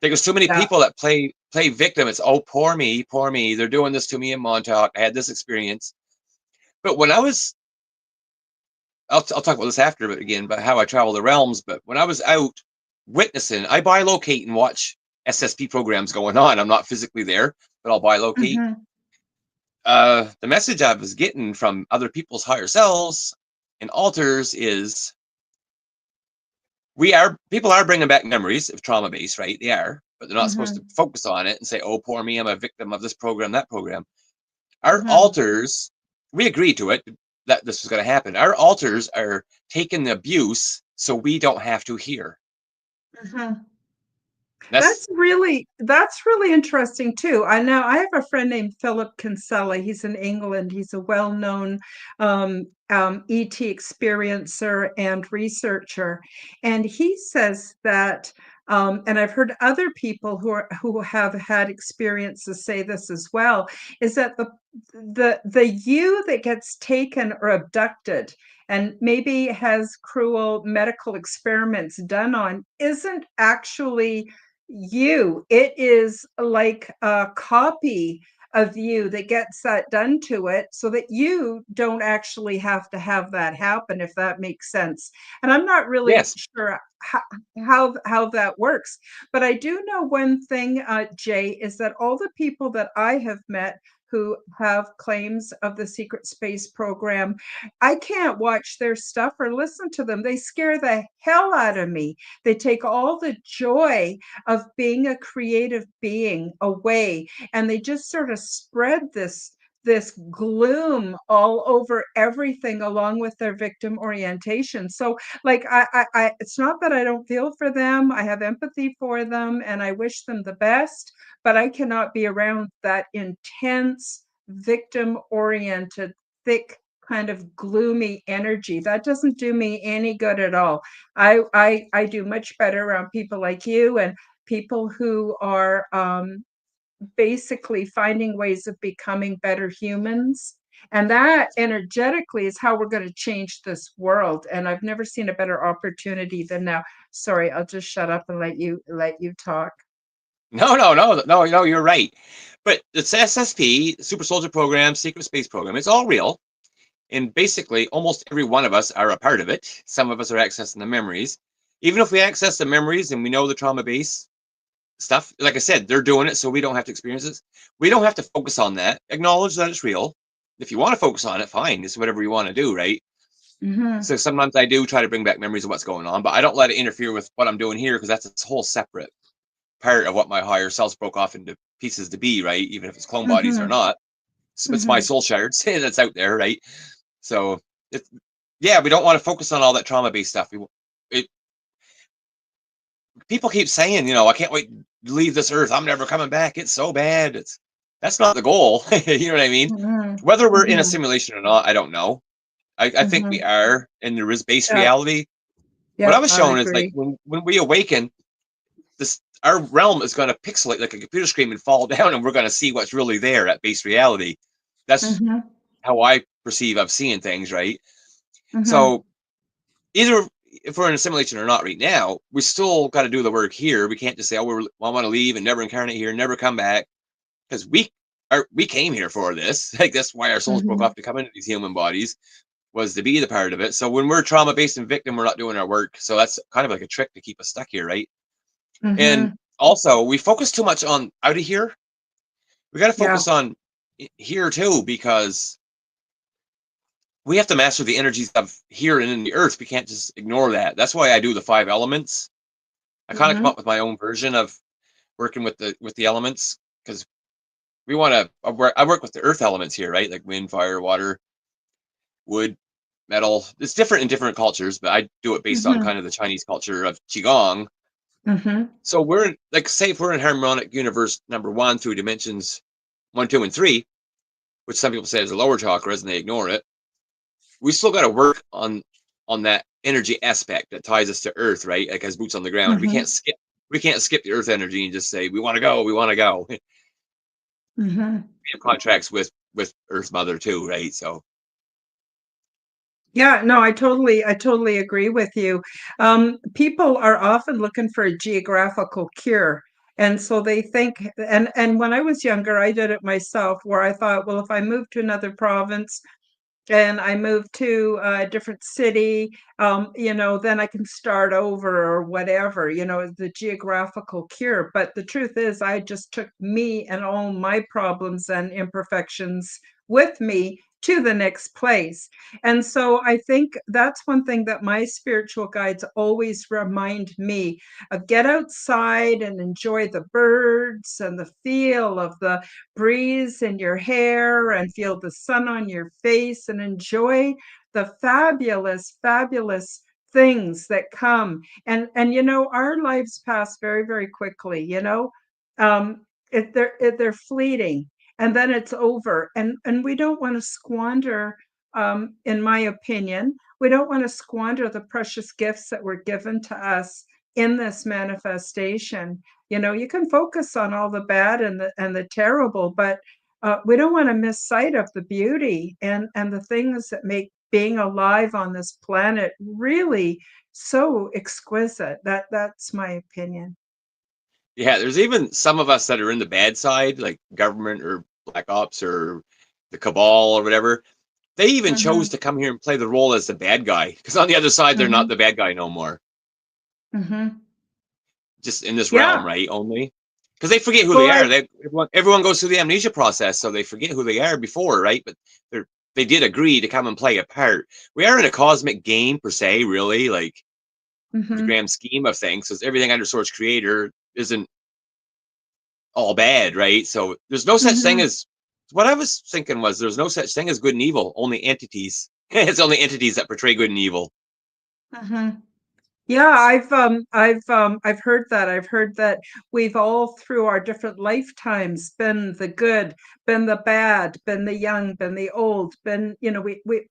Speaker 2: there's too many
Speaker 1: Yeah.
Speaker 2: people that play victim. It's, oh, poor me, poor me. They're doing this to me in Montauk. I had this experience. But when I was, I'll talk about this after, but again, about how I travel the realms. But when I was out witnessing, I bilocate and watch SSP programs going on. I'm not physically there, but I'll bilocate.
Speaker 1: Mhm.
Speaker 2: The message I was getting from other people's higher selves and alters is people are bringing back memories of trauma base, right? They are, but they're not supposed to
Speaker 1: Mhm.
Speaker 2: focus on it and say, oh, poor me, I'm a victim of this program, that program. Our
Speaker 1: Mhm.
Speaker 2: alters, we agreed to it, that this was going to happen. Our alters are taking the abuse so we don't have to hear.
Speaker 1: Mhm.
Speaker 2: That's
Speaker 1: That's really interesting too. I know I have a friend named Philip Kinsella. He's in England. He's a well-known ET experiencer and researcher, and he says that. And I've heard other people who have had experiences say this as well, is that the you that gets taken or abducted and maybe has cruel medical experiments done on isn't actually you. It is like a copy of you that gets that done to it so that you don't actually have to have that happen, if that makes sense. And I'm not really
Speaker 2: yes.
Speaker 1: sure how that works, but I do know one thing, Jay, is that all the people that I have met who have claims of the secret space program, I can't watch their stuff or listen to them. They scare the hell out of me. They take all the joy of being a creative being away, and they just sort of spread this gloom all over everything along with their victim orientation. So like it's not that I don't feel for them. I have empathy for them and I wish them the best, but I cannot be around that intense victim oriented thick kind of gloomy energy. That doesn't do me any good at all. I do much better around people like you and people who are basically finding ways of becoming better humans. And that energetically is how we're going to change this world. And I've never seen a better opportunity than now. Sorry, I'll just shut up and let you talk.
Speaker 2: No, you're right. But it's SSP, Super Soldier Program, Secret Space Program. It's all real. And basically, almost every one of us are a part of it. Some of us are accessing the memories. Even if we access the memories and we know the trauma base stuff, like I said, they're doing it so we don't have to experience this. We don't have to focus on that. Acknowledge that it's real. If you want to focus on it, fine. It's whatever you want to do, right?
Speaker 1: Mm-hmm.
Speaker 2: So sometimes I do try to bring back memories of what's going on, but I don't let it interfere with what I'm doing here because that's a whole separate part of what my higher selves broke off into pieces to be, right? Even if it's clone bodies or
Speaker 1: Mm-hmm.
Speaker 2: not. It's my
Speaker 1: Mm-hmm.
Speaker 2: soul shards that's out there, right? So it's, yeah, we don't want to focus on all that trauma based stuff. It, people keep saying, I can't wait to leave this earth. I'm never coming back. It's so bad. That's not the goal. You know what I mean?
Speaker 1: Mm-hmm.
Speaker 2: Whether we're in a
Speaker 1: Mm-hmm.
Speaker 2: simulation or not, I don't know. I think we
Speaker 1: Mm-hmm.
Speaker 2: are, and there is base
Speaker 1: Yeah,
Speaker 2: reality. What I
Speaker 1: yeah,
Speaker 2: was
Speaker 1: I
Speaker 2: shown is like
Speaker 1: agree.
Speaker 2: when we awaken, this our realm is going to pixelate like a computer screen and fall down, and we're going to see what's really there at base reality. That's
Speaker 1: Mm-hmm.
Speaker 2: how I perceive of seeing things, right?
Speaker 1: Mm-hmm.
Speaker 2: So either if we're in a simulation or not right now, we still got to do the work here. We can't just say, "Oh, I want to leave and never incarnate here, never come back," because we came here for this. Like that's why our souls broke
Speaker 1: Mm-hmm.
Speaker 2: off to come into these human bodies, was to be the part of it. So when we're trauma based and victim, we're not doing our work. So that's kind of like a trick to keep us stuck here, right? And
Speaker 1: Mm-hmm.
Speaker 2: also, we focus too much on out of here. We got to
Speaker 1: Yeah.
Speaker 2: focus on here too, because we have to master the energies of here and in the earth. We can't just ignore that. That's why I do the 5 elements. I kind of come
Speaker 1: Mm-hmm.
Speaker 2: up with my own version of working with the elements because we want to. I work with the earth elements here, right? Like wind, fire, water, wood, metal. It's different in different cultures, but I do it based on
Speaker 1: Mm-hmm.
Speaker 2: kind of the Chinese culture of qigong.
Speaker 1: Mm-hmm.
Speaker 2: So we're like, say, if we're in harmonic universe number one through dimensions 1, 2, and 3, which some people say is a lower chakras and they ignore it. We still got to work on on that energy aspect that ties us to Earth, right? Like as boots on the ground.
Speaker 1: Mm-hmm.
Speaker 2: We can't skip the Earth energy and just say we want to go, we want to go. We
Speaker 1: Mm-hmm.
Speaker 2: have contracts with Earth Mother too, right? So
Speaker 1: Yeah, no, I totally agree with you. People are often looking for a geographical cure. And so they think, and when I was younger, I did it myself, where I thought, well, if I move to another province, and I moved to a different city, then I can start over or whatever, the geographical cure. But the truth is, I just took me and all my problems and imperfections with me to the next place. And so I think that's one thing that my spiritual guides always remind me of: get outside and enjoy the birds and the feel of the breeze in your hair and feel the sun on your face and enjoy the fabulous, fabulous things that come. And our lives pass very, very quickly, um, they're fleeting, and then it's over. And we don't want to squander, in my opinion, we don't want to squander the precious gifts that were given to us in this manifestation. You can focus on all the bad and the terrible, but we don't want to miss sight of the beauty and the things that make being alive on this planet really so exquisite. That's my opinion.
Speaker 2: yeah, there's even some of us that are in the bad side, like government or black ops or the cabal or whatever. They even chose
Speaker 1: Mm-hmm,
Speaker 2: to come here and play the role as the bad guy because on the other side they're not
Speaker 1: mm-hmm,
Speaker 2: the bad guy no more.
Speaker 1: mm-hmm.
Speaker 2: Just in this realm,
Speaker 1: Yeah.
Speaker 2: right? Only because they forget who
Speaker 1: Well,
Speaker 2: they are. Everyone goes through the amnesia process, so they forget who they are before, right? But they did agree to come and play a part. We are in a cosmic game per se, really, like the
Speaker 1: mm-hmm,
Speaker 2: grand scheme of things, because everything under Source Creator isn't all bad, right? So there's no such thing
Speaker 1: mm-hmm,
Speaker 2: as what I was thinking was there's no such thing as good and evil, only entities. It's only entities that portray good and evil.
Speaker 1: mm-hmm. Yeah, I've heard that. I've heard that we've all through our different lifetimes been the good, been the bad, been the young, been the old, been,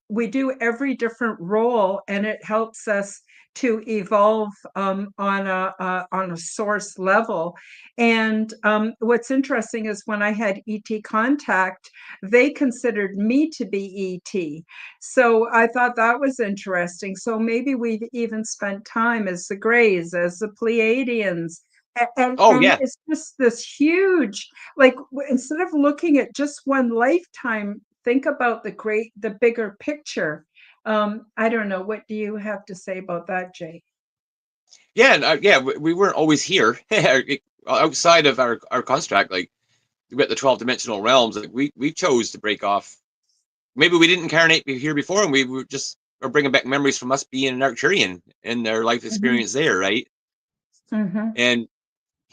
Speaker 1: we do every different role, and it helps us to evolve, on a source level. And what's interesting is when I had ET contact, they considered me to be ET. So I thought that was interesting. So maybe we've even spent time as the Greys, as the Pleiadians.
Speaker 2: Oh
Speaker 1: And
Speaker 2: yeah,
Speaker 1: it's just this huge, like, instead of looking at just one lifetime, think about the bigger picture. I don't know. What do you have to say about that, Jay?
Speaker 2: yeah, and, yeah. We weren't always here outside of our construct. Like we got the 12 dimensional realms. Like we chose to break off. Maybe we didn't incarnate here before, and we were just are bringing back memories from us being an Arcturian and their life
Speaker 1: Mm-hmm,
Speaker 2: experience there, right?
Speaker 1: mm-hmm,
Speaker 2: And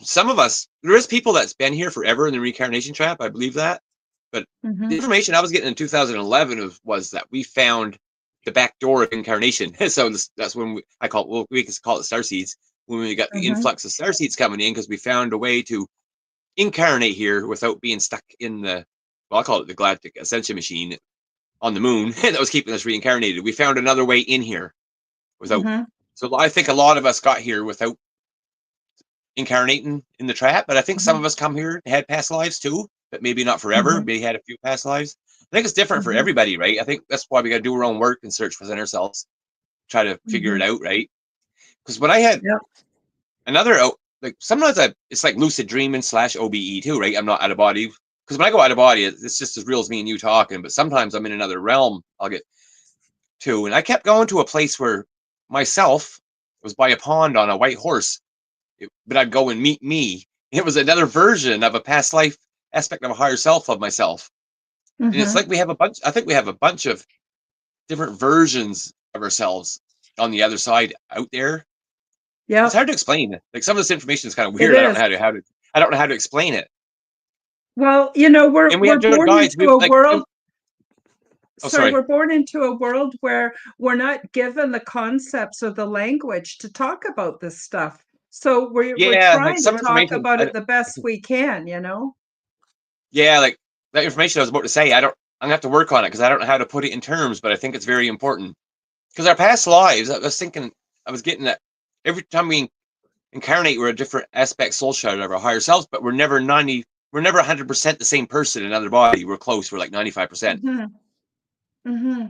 Speaker 2: some of us, there is people that's been here forever in the reincarnation trap. I believe that, but the
Speaker 1: mm-hmm,
Speaker 2: information I was getting in 2011 was that we found the back door of incarnation. So that's when I call it, well, we can call it star seeds, when we got the
Speaker 1: mm-hmm,
Speaker 2: influx of star seeds coming in because we found a way to incarnate here without being stuck in the, well, I call it the galactic ascension machine on the moon that was keeping us reincarnated. We found another way in here without.
Speaker 1: mm-hmm,
Speaker 2: So I think a lot of us got here without incarnating in the trap, but I think some
Speaker 1: mm-hmm,
Speaker 2: of us come here had past lives too, but maybe not forever.
Speaker 1: mm-hmm,
Speaker 2: Maybe had a few past lives. I think it's different for
Speaker 1: mm-hmm,
Speaker 2: everybody, right? I think that's why we got to do our own work and search within ourselves, try to figure
Speaker 1: mm-hmm.
Speaker 2: it out, right? Because when I had
Speaker 1: Yep.
Speaker 2: another, like sometimes it's like lucid dreaming slash OBE too, right? I'm not out of body. Because when I go out of body, it's just as real as me and you talking. But sometimes I'm in another realm. I'll get to, and I kept going to a place where myself was by a pond on a white horse, but I'd go and meet me. It was another version of a past life aspect of a higher self of myself. And it's
Speaker 1: Mm-hmm.
Speaker 2: like we have a bunch, I think we have a bunch of different versions of ourselves on the other side out there. It's
Speaker 1: Yep.
Speaker 2: hard to explain. Like some of this information is kind of
Speaker 1: It
Speaker 2: weird.
Speaker 1: is.
Speaker 2: I don't know how to explain it.
Speaker 1: Well,
Speaker 2: And we
Speaker 1: we're
Speaker 2: have different
Speaker 1: born
Speaker 2: guides.
Speaker 1: into
Speaker 2: We
Speaker 1: a
Speaker 2: like,
Speaker 1: world.
Speaker 2: oh,
Speaker 1: Sorry,
Speaker 2: sorry.
Speaker 1: we're born into a world where we're not given the concepts or the language to talk about this stuff. So we're
Speaker 2: Yeah, like
Speaker 1: trying to
Speaker 2: some
Speaker 1: talk
Speaker 2: information.
Speaker 1: about it the best we can.
Speaker 2: Yeah, like that information I was about to say. I'm gonna have to work on it because I don't know how to put it in terms, but I think it's very important. because our past lives, I was thinking, I was getting that every time we incarnate, we're a different aspect soul shard of our higher selves, but we're never 100% the same person in another body. We're close. We're like 95%.
Speaker 1: Mm-hmm. Mm-hmm.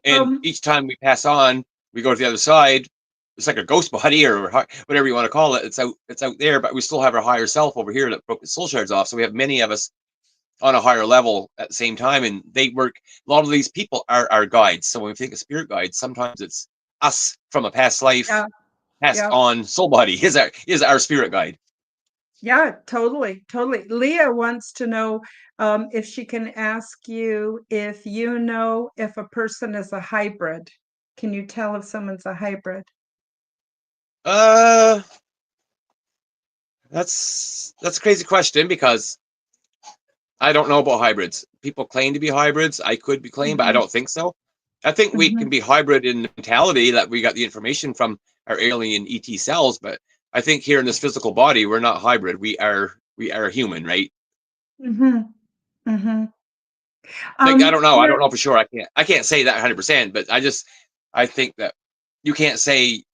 Speaker 2: And each time we pass on, we go to the other side. It's like a ghost body or whatever you want to call it. It's out there, but we still have our higher self over here that broke the soul shards off. So we have many of us on a higher level at the same time, and they work. A lot of these people are our guides. So when we think of spirit guides, sometimes it's us from a past life
Speaker 1: Yeah.
Speaker 2: passed
Speaker 1: Yeah.
Speaker 2: on soul body is our spirit guide.
Speaker 1: Yeah, totally, totally. Leah wants to know if she can ask you if you know if a person is a hybrid. Can you tell if someone's a hybrid?
Speaker 2: Uh, that's a crazy question because I don't know about hybrids. People claim to be hybrids. I could be claimed, but I
Speaker 1: Mm-hmm.
Speaker 2: don't think so. I think we can
Speaker 1: Mm-hmm.
Speaker 2: be hybrid in the mentality that we got the information from our alien ET cells, but I think here in this physical body, we're not hybrid. We are human, right?
Speaker 1: Mm-hmm. Mm-hmm.
Speaker 2: Like I don't know. I
Speaker 1: There,
Speaker 2: don't know for sure. I can't say that 100%, but I think that you can't say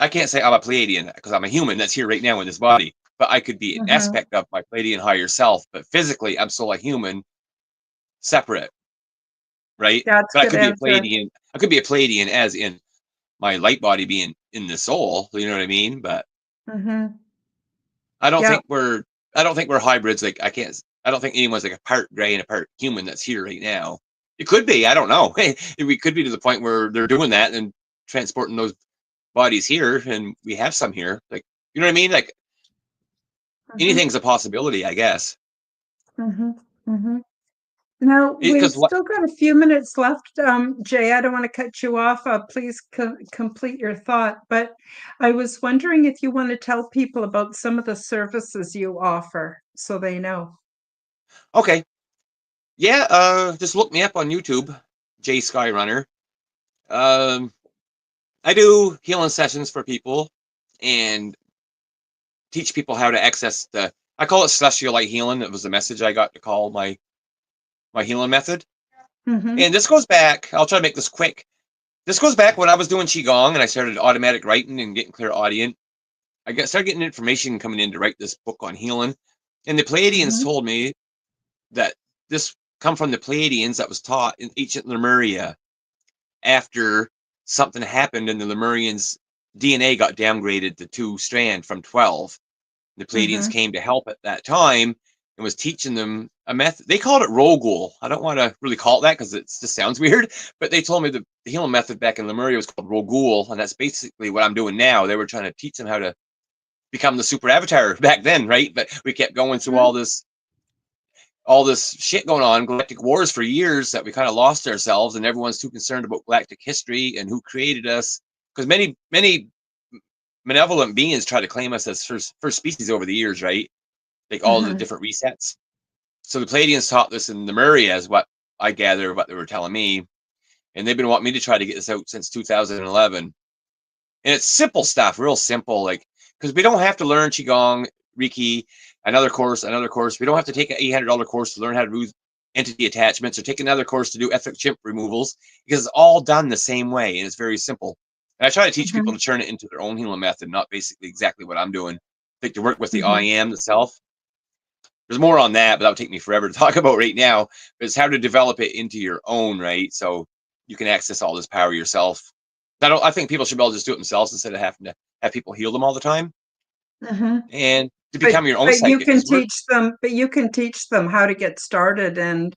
Speaker 2: I can't say I'm a Pleiadian because I'm a human that's here right now in this body. But I could be an
Speaker 1: mm-hmm.
Speaker 2: aspect of my Pleiadian higher self, but physically I'm still a human, separate, right?
Speaker 1: That's
Speaker 2: But
Speaker 1: a good answer.
Speaker 2: I could be a Pleiadian as in my light body being in the soul. You know what I mean? But
Speaker 1: Mm-hmm.
Speaker 2: I don't
Speaker 1: Yeah.
Speaker 2: think we're I don't think we're hybrids. Like I don't think anyone's like a part gray and a part human that's here right now. It could be. I don't know. We could be to the point where they're doing that and transporting those bodies here, and we have some here. Like you know what I mean? Like
Speaker 1: Mm-hmm.
Speaker 2: anything's a possibility, I guess.
Speaker 1: Mm-hmm. Mm-hmm. Now, we've
Speaker 2: Because what?
Speaker 1: still got a few minutes left. Jay, I don't want to cut you off. Please complete your thought. But I was wondering if you want to tell people about some of the services you offer so they know.
Speaker 2: Okay, yeah. Just look me up on YouTube, J Skyrunner. Um, I do healing sessions for people and teach people how to access the. I call it celestial light healing. It was the message I got to call my healing method.
Speaker 1: Mm-hmm.
Speaker 2: And this goes back. I'll try to make this quick. This goes back when I was doing qigong and I started automatic writing and getting clairaudient. Started getting information coming in to write this book on healing. And the Pleiadians
Speaker 1: Mm-hmm.
Speaker 2: told me that this come from the Pleiadians that was taught in ancient Lemuria after something happened and the Lemurians' DNA got downgraded to 2 strand from 12. The Pleiadians
Speaker 1: Mm-hmm.
Speaker 2: came to help at that time and was teaching them a method. They called it Rogul. I don't want to really call it that because it just sounds weird, but they told me the healing method back in Lemuria was called Rogul, and that's basically what I'm doing now. They were trying to teach them how to become the super avatar back then, right? But we kept going through all this shit going on, galactic wars for years that we kind of lost ourselves, and everyone's too concerned about galactic history and who created us. Because many malevolent beings try to claim us as first species over the years, right? Like all the
Speaker 1: Mm-hmm.
Speaker 2: different resets. So the Pleiadians taught this in the Murray, as what I gather, what they were telling me, and they've been wanting me to try to get this out since 2011. And it's simple stuff, real simple, like because we don't have to learn qigong, reiki, another course. We don't have to take an $800 course to learn how to do entity attachments or take another course to do etheric chimp removals because it's all done the same way and it's very simple. And I try to teach people
Speaker 1: Mm-hmm.
Speaker 2: to turn it into their own healing method, not basically exactly what I'm doing. Like to work with the I
Speaker 1: Mm-hmm.
Speaker 2: am, the self. There's more on that, but that would take me forever to talk about right now. But it's how to develop it into your own, right? So you can access all this power yourself. I think people should be able to just do it themselves instead of having to have people heal them all the time
Speaker 1: Mm-hmm.
Speaker 2: and to
Speaker 1: But
Speaker 2: become your own
Speaker 1: but you
Speaker 2: psychic.
Speaker 1: can
Speaker 2: Because we're,
Speaker 1: teach them, but you can teach them how to get started and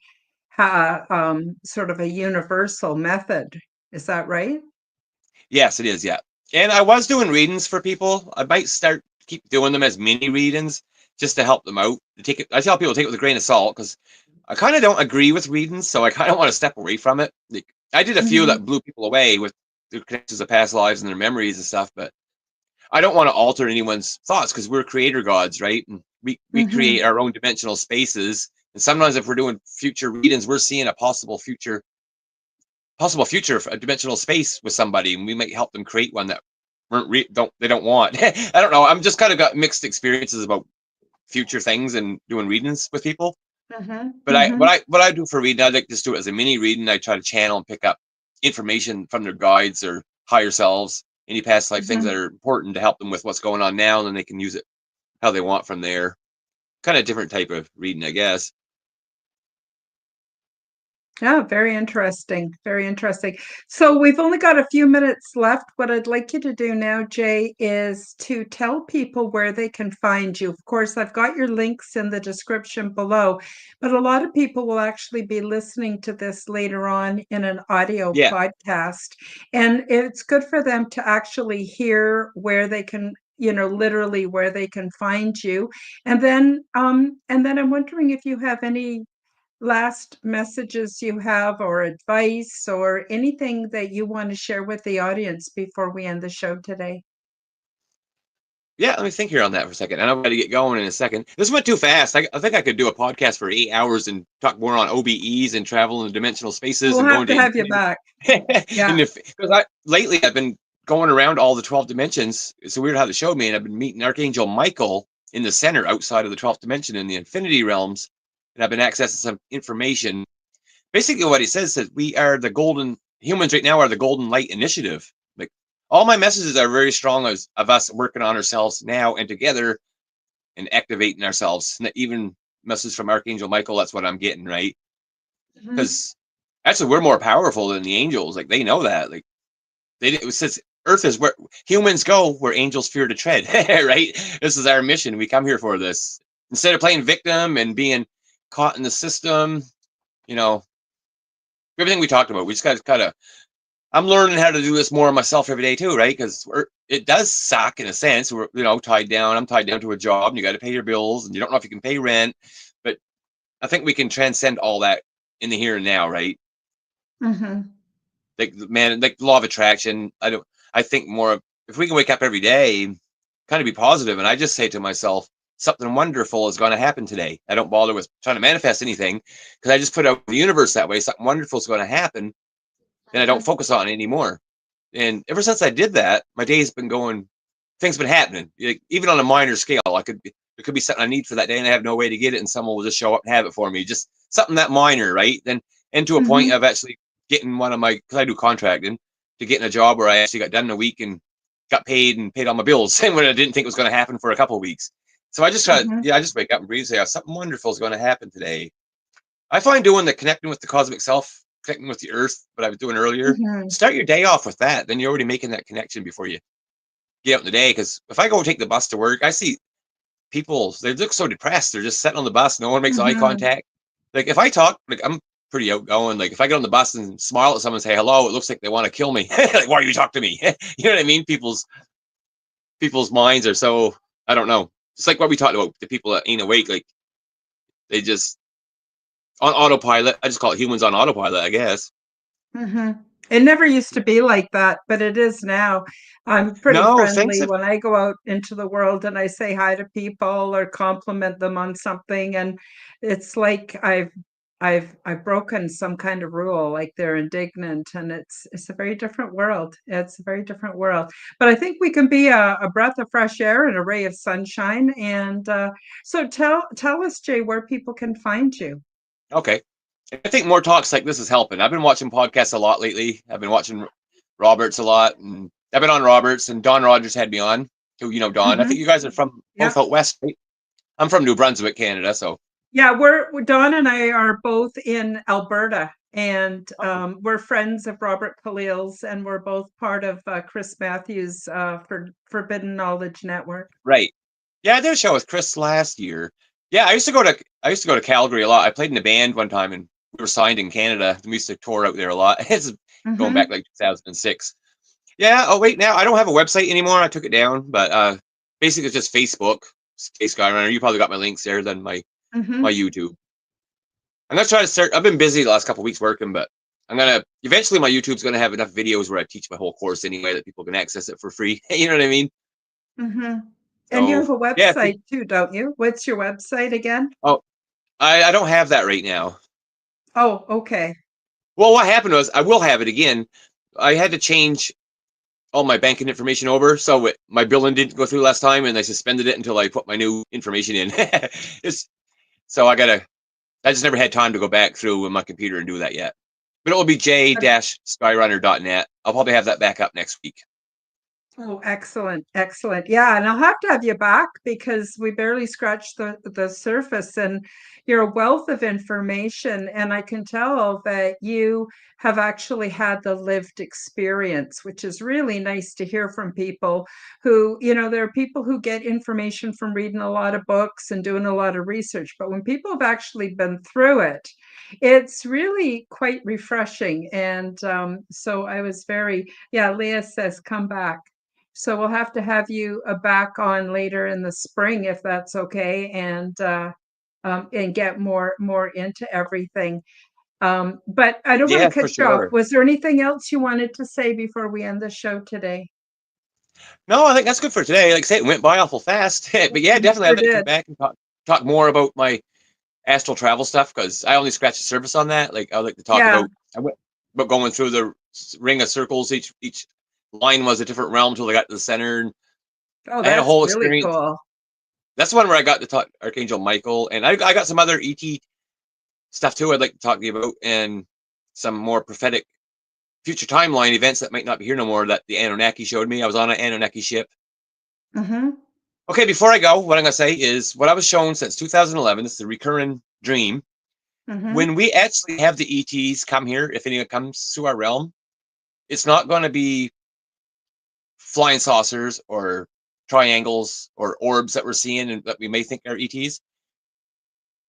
Speaker 1: sort of a universal method. Is that right?
Speaker 2: yes, it is, yeah. And I was doing readings for people. I might keep doing them as mini readings just to help them out. I tell people to take it with a grain of salt because I kind of don't agree with readings, so I kind of want to step away from it. Like, I did a few
Speaker 1: Mm-hmm.
Speaker 2: that blew people away with their connections of past lives and their memories and stuff, but I don't want to alter anyone's thoughts because we're creator gods, right? And we
Speaker 1: Mm-hmm.
Speaker 2: create our own dimensional spaces. And sometimes if we're doing future readings, we're seeing a possible future of a dimensional space with somebody, and we might help them create one that don't want. I don't know. I'm just kind of got mixed experiences about future things and doing readings with people.
Speaker 1: Mm-hmm.
Speaker 2: But I
Speaker 1: Mm-hmm.
Speaker 2: what I do for reading, I like to just do it as a mini reading. I try to channel and pick up information from their guides or higher selves, any past life things that
Speaker 1: Mhm.
Speaker 2: are important to help them with what's going on now, and then they can use it how they want from there. Kind of different type of reading, I guess.
Speaker 1: Yeah, very interesting. Very interesting. So we've only got a few minutes left. What I'd like you to do now, Jay, is to tell people where they can find you. Of course, I've got your links in the description below, but a lot of people will actually be listening to this later on in an audio
Speaker 2: Yeah.
Speaker 1: podcast. And it's good for them to actually hear where they can, literally where they can find you. And then I'm wondering if you have any last messages you have or advice or anything that you want to share with the audience before we end the show today.
Speaker 2: Yeah, let me think here on that for a second. I know we got to get going in a second. This went too fast. I think I could do a podcast for 8 hours and talk more on OBEs and travel in dimensional spaces
Speaker 1: We'll
Speaker 2: and
Speaker 1: have
Speaker 2: going
Speaker 1: to
Speaker 2: to
Speaker 1: have you
Speaker 2: infinity.
Speaker 1: back. Yeah.
Speaker 2: Because lately I've been going around all the 12 dimensions. It's weird how they showed me, and I've been meeting Archangel Michael in the center outside of the 12th dimension in the infinity realms, and I've been accessing some information. Basically, what he says is we are the golden humans right now are the Golden Light Initiative. Like all my messages are very strong of us working on ourselves now and together and activating ourselves. And even message from Archangel Michael, that's what I'm getting, right?
Speaker 1: Mhm.
Speaker 2: Because actually we're more powerful than the angels. Like they know that. Like it says Earth is where humans go, where angels fear to tread. Right? This is our mission. We come here for this. Instead of playing victim and being caught in the system, you know, everything we talked about, we just got to kind of. I'm learning how to do this more myself every day too, right? Because it does suck in a sense. We're tied down. I'm tied down to a job, and you got to pay your bills, and you don't know if you can pay rent. But I think we can transcend all that in the here and now, right?
Speaker 1: Mhm.
Speaker 2: Like man, like the law of attraction. I think more of if we can wake up every day, kind of be positive, and I just say to myself, something wonderful is going to happen today. I don't bother with trying to manifest anything because I just put out the universe that way. Something wonderful is going to happen, and I don't
Speaker 1: Mhm.
Speaker 2: focus on it anymore. And ever since I did that, my day's been going. Things been happening, like, even on a minor scale. It could be something I need for that day, and I have no way to get it, and someone will just show up and have it for me. Just something that minor, right? Then, and to a point
Speaker 1: Mhm.
Speaker 2: of actually getting one of my, because I do contracting, to getting a job where I actually got done in a week and got paid and paid all my bills, and when I didn't think it was going to happen for a couple of weeks. So I just try,
Speaker 1: Mhm.
Speaker 2: yeah, I just wake up and breathe, and say, oh, something wonderful is going to happen today. I find doing the connecting with the cosmic self, connecting with the earth, what I was doing earlier.
Speaker 1: Mhm.
Speaker 2: Start your day off with that. Then you're already making that connection before you get out in the day. Because if I go take the bus to work, I see people, they look so depressed. They're just sitting on the bus. No one makes eye
Speaker 1: Mhm.
Speaker 2: contact. Like if I talk, like I'm pretty outgoing. Like if I get on the bus and smile at someone and say hello, it looks like they want to kill me. Like, why are you talking to me? You know what I mean? People's minds are so, I don't know. It's like what we talked about, the people that ain't awake, like they just on autopilot. I just call it humans on autopilot, I guess.
Speaker 1: Mhm. It never used to be like that, but it is now. I'm pretty
Speaker 2: No, things
Speaker 1: friendly
Speaker 2: have
Speaker 1: when I go out into the world and I say hi to people or compliment them on something, and it's like I've broken some kind of rule, like they're indignant, and it's a very different world. It's a very different world. But I think we can be a breath of fresh air and a ray of sunshine. And so tell us, Jay, where people can find you.
Speaker 2: okay. I think more talks like this is helping. I've been watching podcasts a lot lately. I've been watching Roberts a lot, and I've been on Roberts, and Don Rogers had me on. Who Don? I think
Speaker 1: Hmm.
Speaker 2: you guys are from
Speaker 1: Yeah.
Speaker 2: both out west, right? I'm from New Brunswick, Canada. So
Speaker 1: Yeah, Dawn and I are both in Alberta, and we're friends of Robert Khalil's, and we're both part of Chris Matthews' for Forbidden Knowledge Network.
Speaker 2: right, yeah, I did a show with Chris last year. Yeah, I used to go to Calgary a lot. I played in a band one time, and we were signed in Canada. We used to tour out there a lot. It's going back
Speaker 1: Hmm.
Speaker 2: like 2006. Yeah. Oh wait, now I don't have a website anymore. I took it down, but basically it's just Facebook. Skyrunner. You probably got my links there. Then my
Speaker 1: Hmm.
Speaker 2: YouTube. I'm gonna try to start. I've been busy the last couple of weeks working, but I'm gonna eventually my YouTube's gonna have enough videos where I teach my whole course anyway that people can access it for free. You know what I mean?
Speaker 1: Hmm. And you
Speaker 2: So
Speaker 1: have a
Speaker 2: yeah.
Speaker 1: website too, don't you? What's your website again?
Speaker 2: Oh, I don't have that right now.
Speaker 1: Oh, okay.
Speaker 2: Well, what happened was I will have it again. I had to change all my banking information over, so my billing didn't go through last time, and they suspended it until I put my new information in. It's so I just never had time to go back through my computer and do that yet. But it will be j-skyrunner.net. I'll probably have that back up next week.
Speaker 1: Oh, excellent, excellent. Yeah, and I'll have to have you back because we barely scratched the surface, and you're a wealth of information. And I can tell that you have actually had the lived experience, which is really nice to hear from people who, there are people who get information from reading a lot of books and doing a lot of research, but when people have actually been through it, it's really quite refreshing. And so I was Leah says, come back. So we'll have to have you back on later in the spring, if that's okay, and get more into everything. But I don't want to
Speaker 2: Yeah, for
Speaker 1: cut you off.
Speaker 2: sure.
Speaker 1: Was there anything else you wanted to say before we end the show today?
Speaker 2: No, I think that's good for today. Like I say, it went by awful fast. But yeah,
Speaker 1: You
Speaker 2: definitely,
Speaker 1: sure
Speaker 2: I'd like to come
Speaker 1: did.
Speaker 2: back and talk more about my astral travel stuff because I only scratched the surface on that. Like I'd like to talk
Speaker 1: Yeah.
Speaker 2: about going through the ring of circles. Each line was a different realm till I got to the center. And
Speaker 1: Oh,
Speaker 2: I had a
Speaker 1: that's
Speaker 2: whole
Speaker 1: really
Speaker 2: experience.
Speaker 1: cool.
Speaker 2: That's the one where I got to talk Archangel Michael, and I got some other ET stuff too. I'd like to talk to you about, and some more prophetic future timeline events that might not be here no more. That the Anunnaki showed me. I was on an Anunnaki ship.
Speaker 1: Mm-hmm.
Speaker 2: Okay, before I go, what I'm gonna say is what I was shown since 2011. This is a recurring dream.
Speaker 1: Mm-hmm.
Speaker 2: When we actually have the ETs come here, if anyone comes to our realm, it's not going to be flying saucers or triangles or orbs that we're seeing and that we may think are ETs.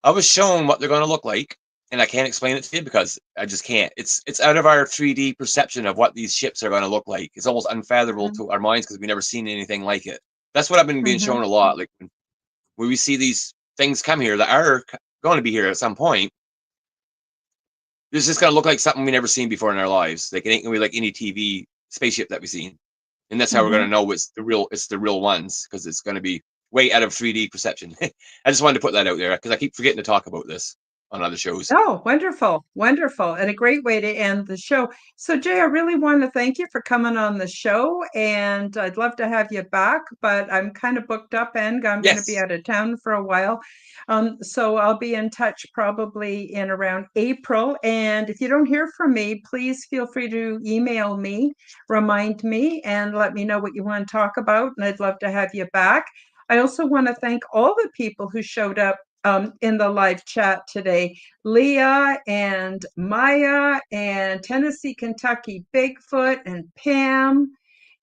Speaker 2: I was shown what they're going to look like, and I can't explain it to you because I just can't. It's out of our 3D perception of what these ships are going to look like. It's almost unfathomable to our minds because we've never seen anything like it. That's what I've been being
Speaker 1: Mm-hmm.
Speaker 2: shown a lot. Like when we see these things come here that are going to be here at some point, it's just going to look like something we never seen before in our lives. Like it ain't going to be like any TV spaceship that we've seen, and that's how we're going
Speaker 1: Mm-hmm.
Speaker 2: to know it's the real ones because it's going to be way out of 3D perception. I just wanted to put that out there because I keep forgetting to talk about this on other shows.
Speaker 1: Oh, wonderful, wonderful, and a great way to end the show. So, Jay, I really want to thank you for coming on the show, and I'd love to have you back, but I'm kind of booked up and I'm going to be
Speaker 2: Yes.
Speaker 1: out of town for a while. So I'll be in touch probably in around April. And if you don't hear from me, please feel free to email me, remind me, and let me know what you want to talk about. And I'd love to have you back. I also want to thank all the people who showed up in the live chat today. Leah and Maya and Tennessee, Kentucky, Bigfoot and Pam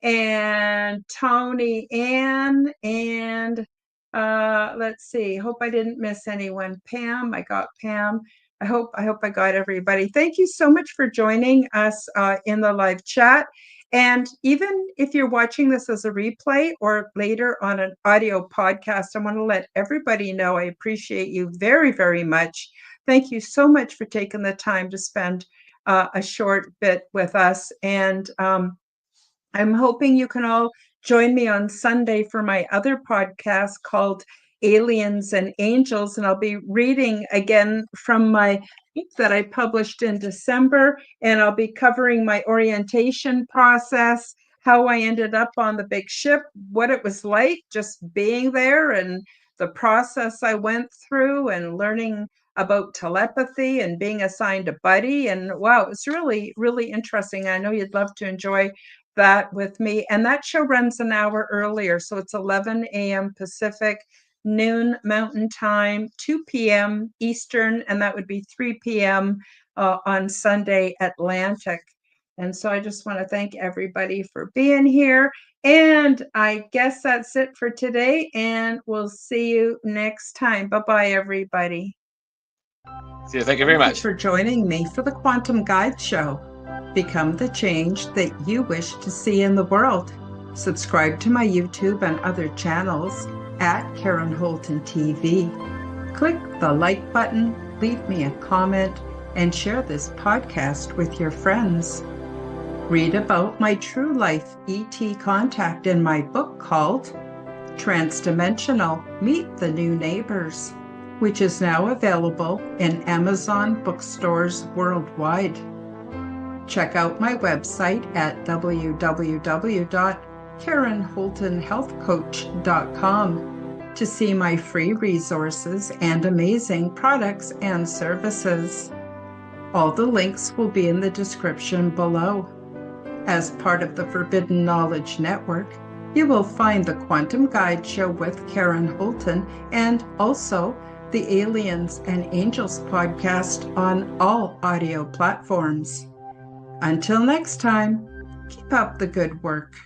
Speaker 1: and Tony Ann and let's see. Hope I didn't miss anyone. Pam, I got Pam. I hope I got everybody. Thank you so much for joining us in the live chat. And even if you're watching this as a replay or later on an audio podcast, I want to let everybody know I appreciate you very, very much. Thank you so much for taking the time to spend a short bit with us. And I'm hoping you can all join me on Sunday for my other podcast called Aliens and Angels. And I'll be reading again from my book that I published in December. And I'll be covering my orientation process, how I ended up on the big ship, what it was like just being there, and the process I went through, and learning about telepathy and being assigned a buddy. And wow, it's really, really interesting. I know you'd love to enjoy that with me. And that show runs an hour earlier. So it's 11 a.m. Pacific, noon Mountain Time, 2 p.m. Eastern, and that would be 3 p.m. On Sunday Atlantic. And so I just want to thank everybody for being here. And I guess that's it for today. And we'll see you next time. Bye-bye, everybody.
Speaker 2: See you. Thank you very
Speaker 1: Thank you
Speaker 2: much.
Speaker 1: for joining me for the Quantum Guide Show. Become the change that you wish to see in the world. Subscribe to my YouTube and other channels at Karen Holton TV. Click the like button, leave me a comment, and share this podcast with your friends. Read about my true life ET contact in my book called Transdimensional: Meet the New Neighbors, which is now available in Amazon bookstores worldwide. Check out my website at www.karenholtonhealthcoach.com to see my free resources and amazing products and services. All the links will be in the description below. As part of the Forbidden Knowledge Network, you will find the Quantum Guide Show with Karen Holton and also the Aliens and Angels podcast on all audio platforms. Until next time, keep up the good work.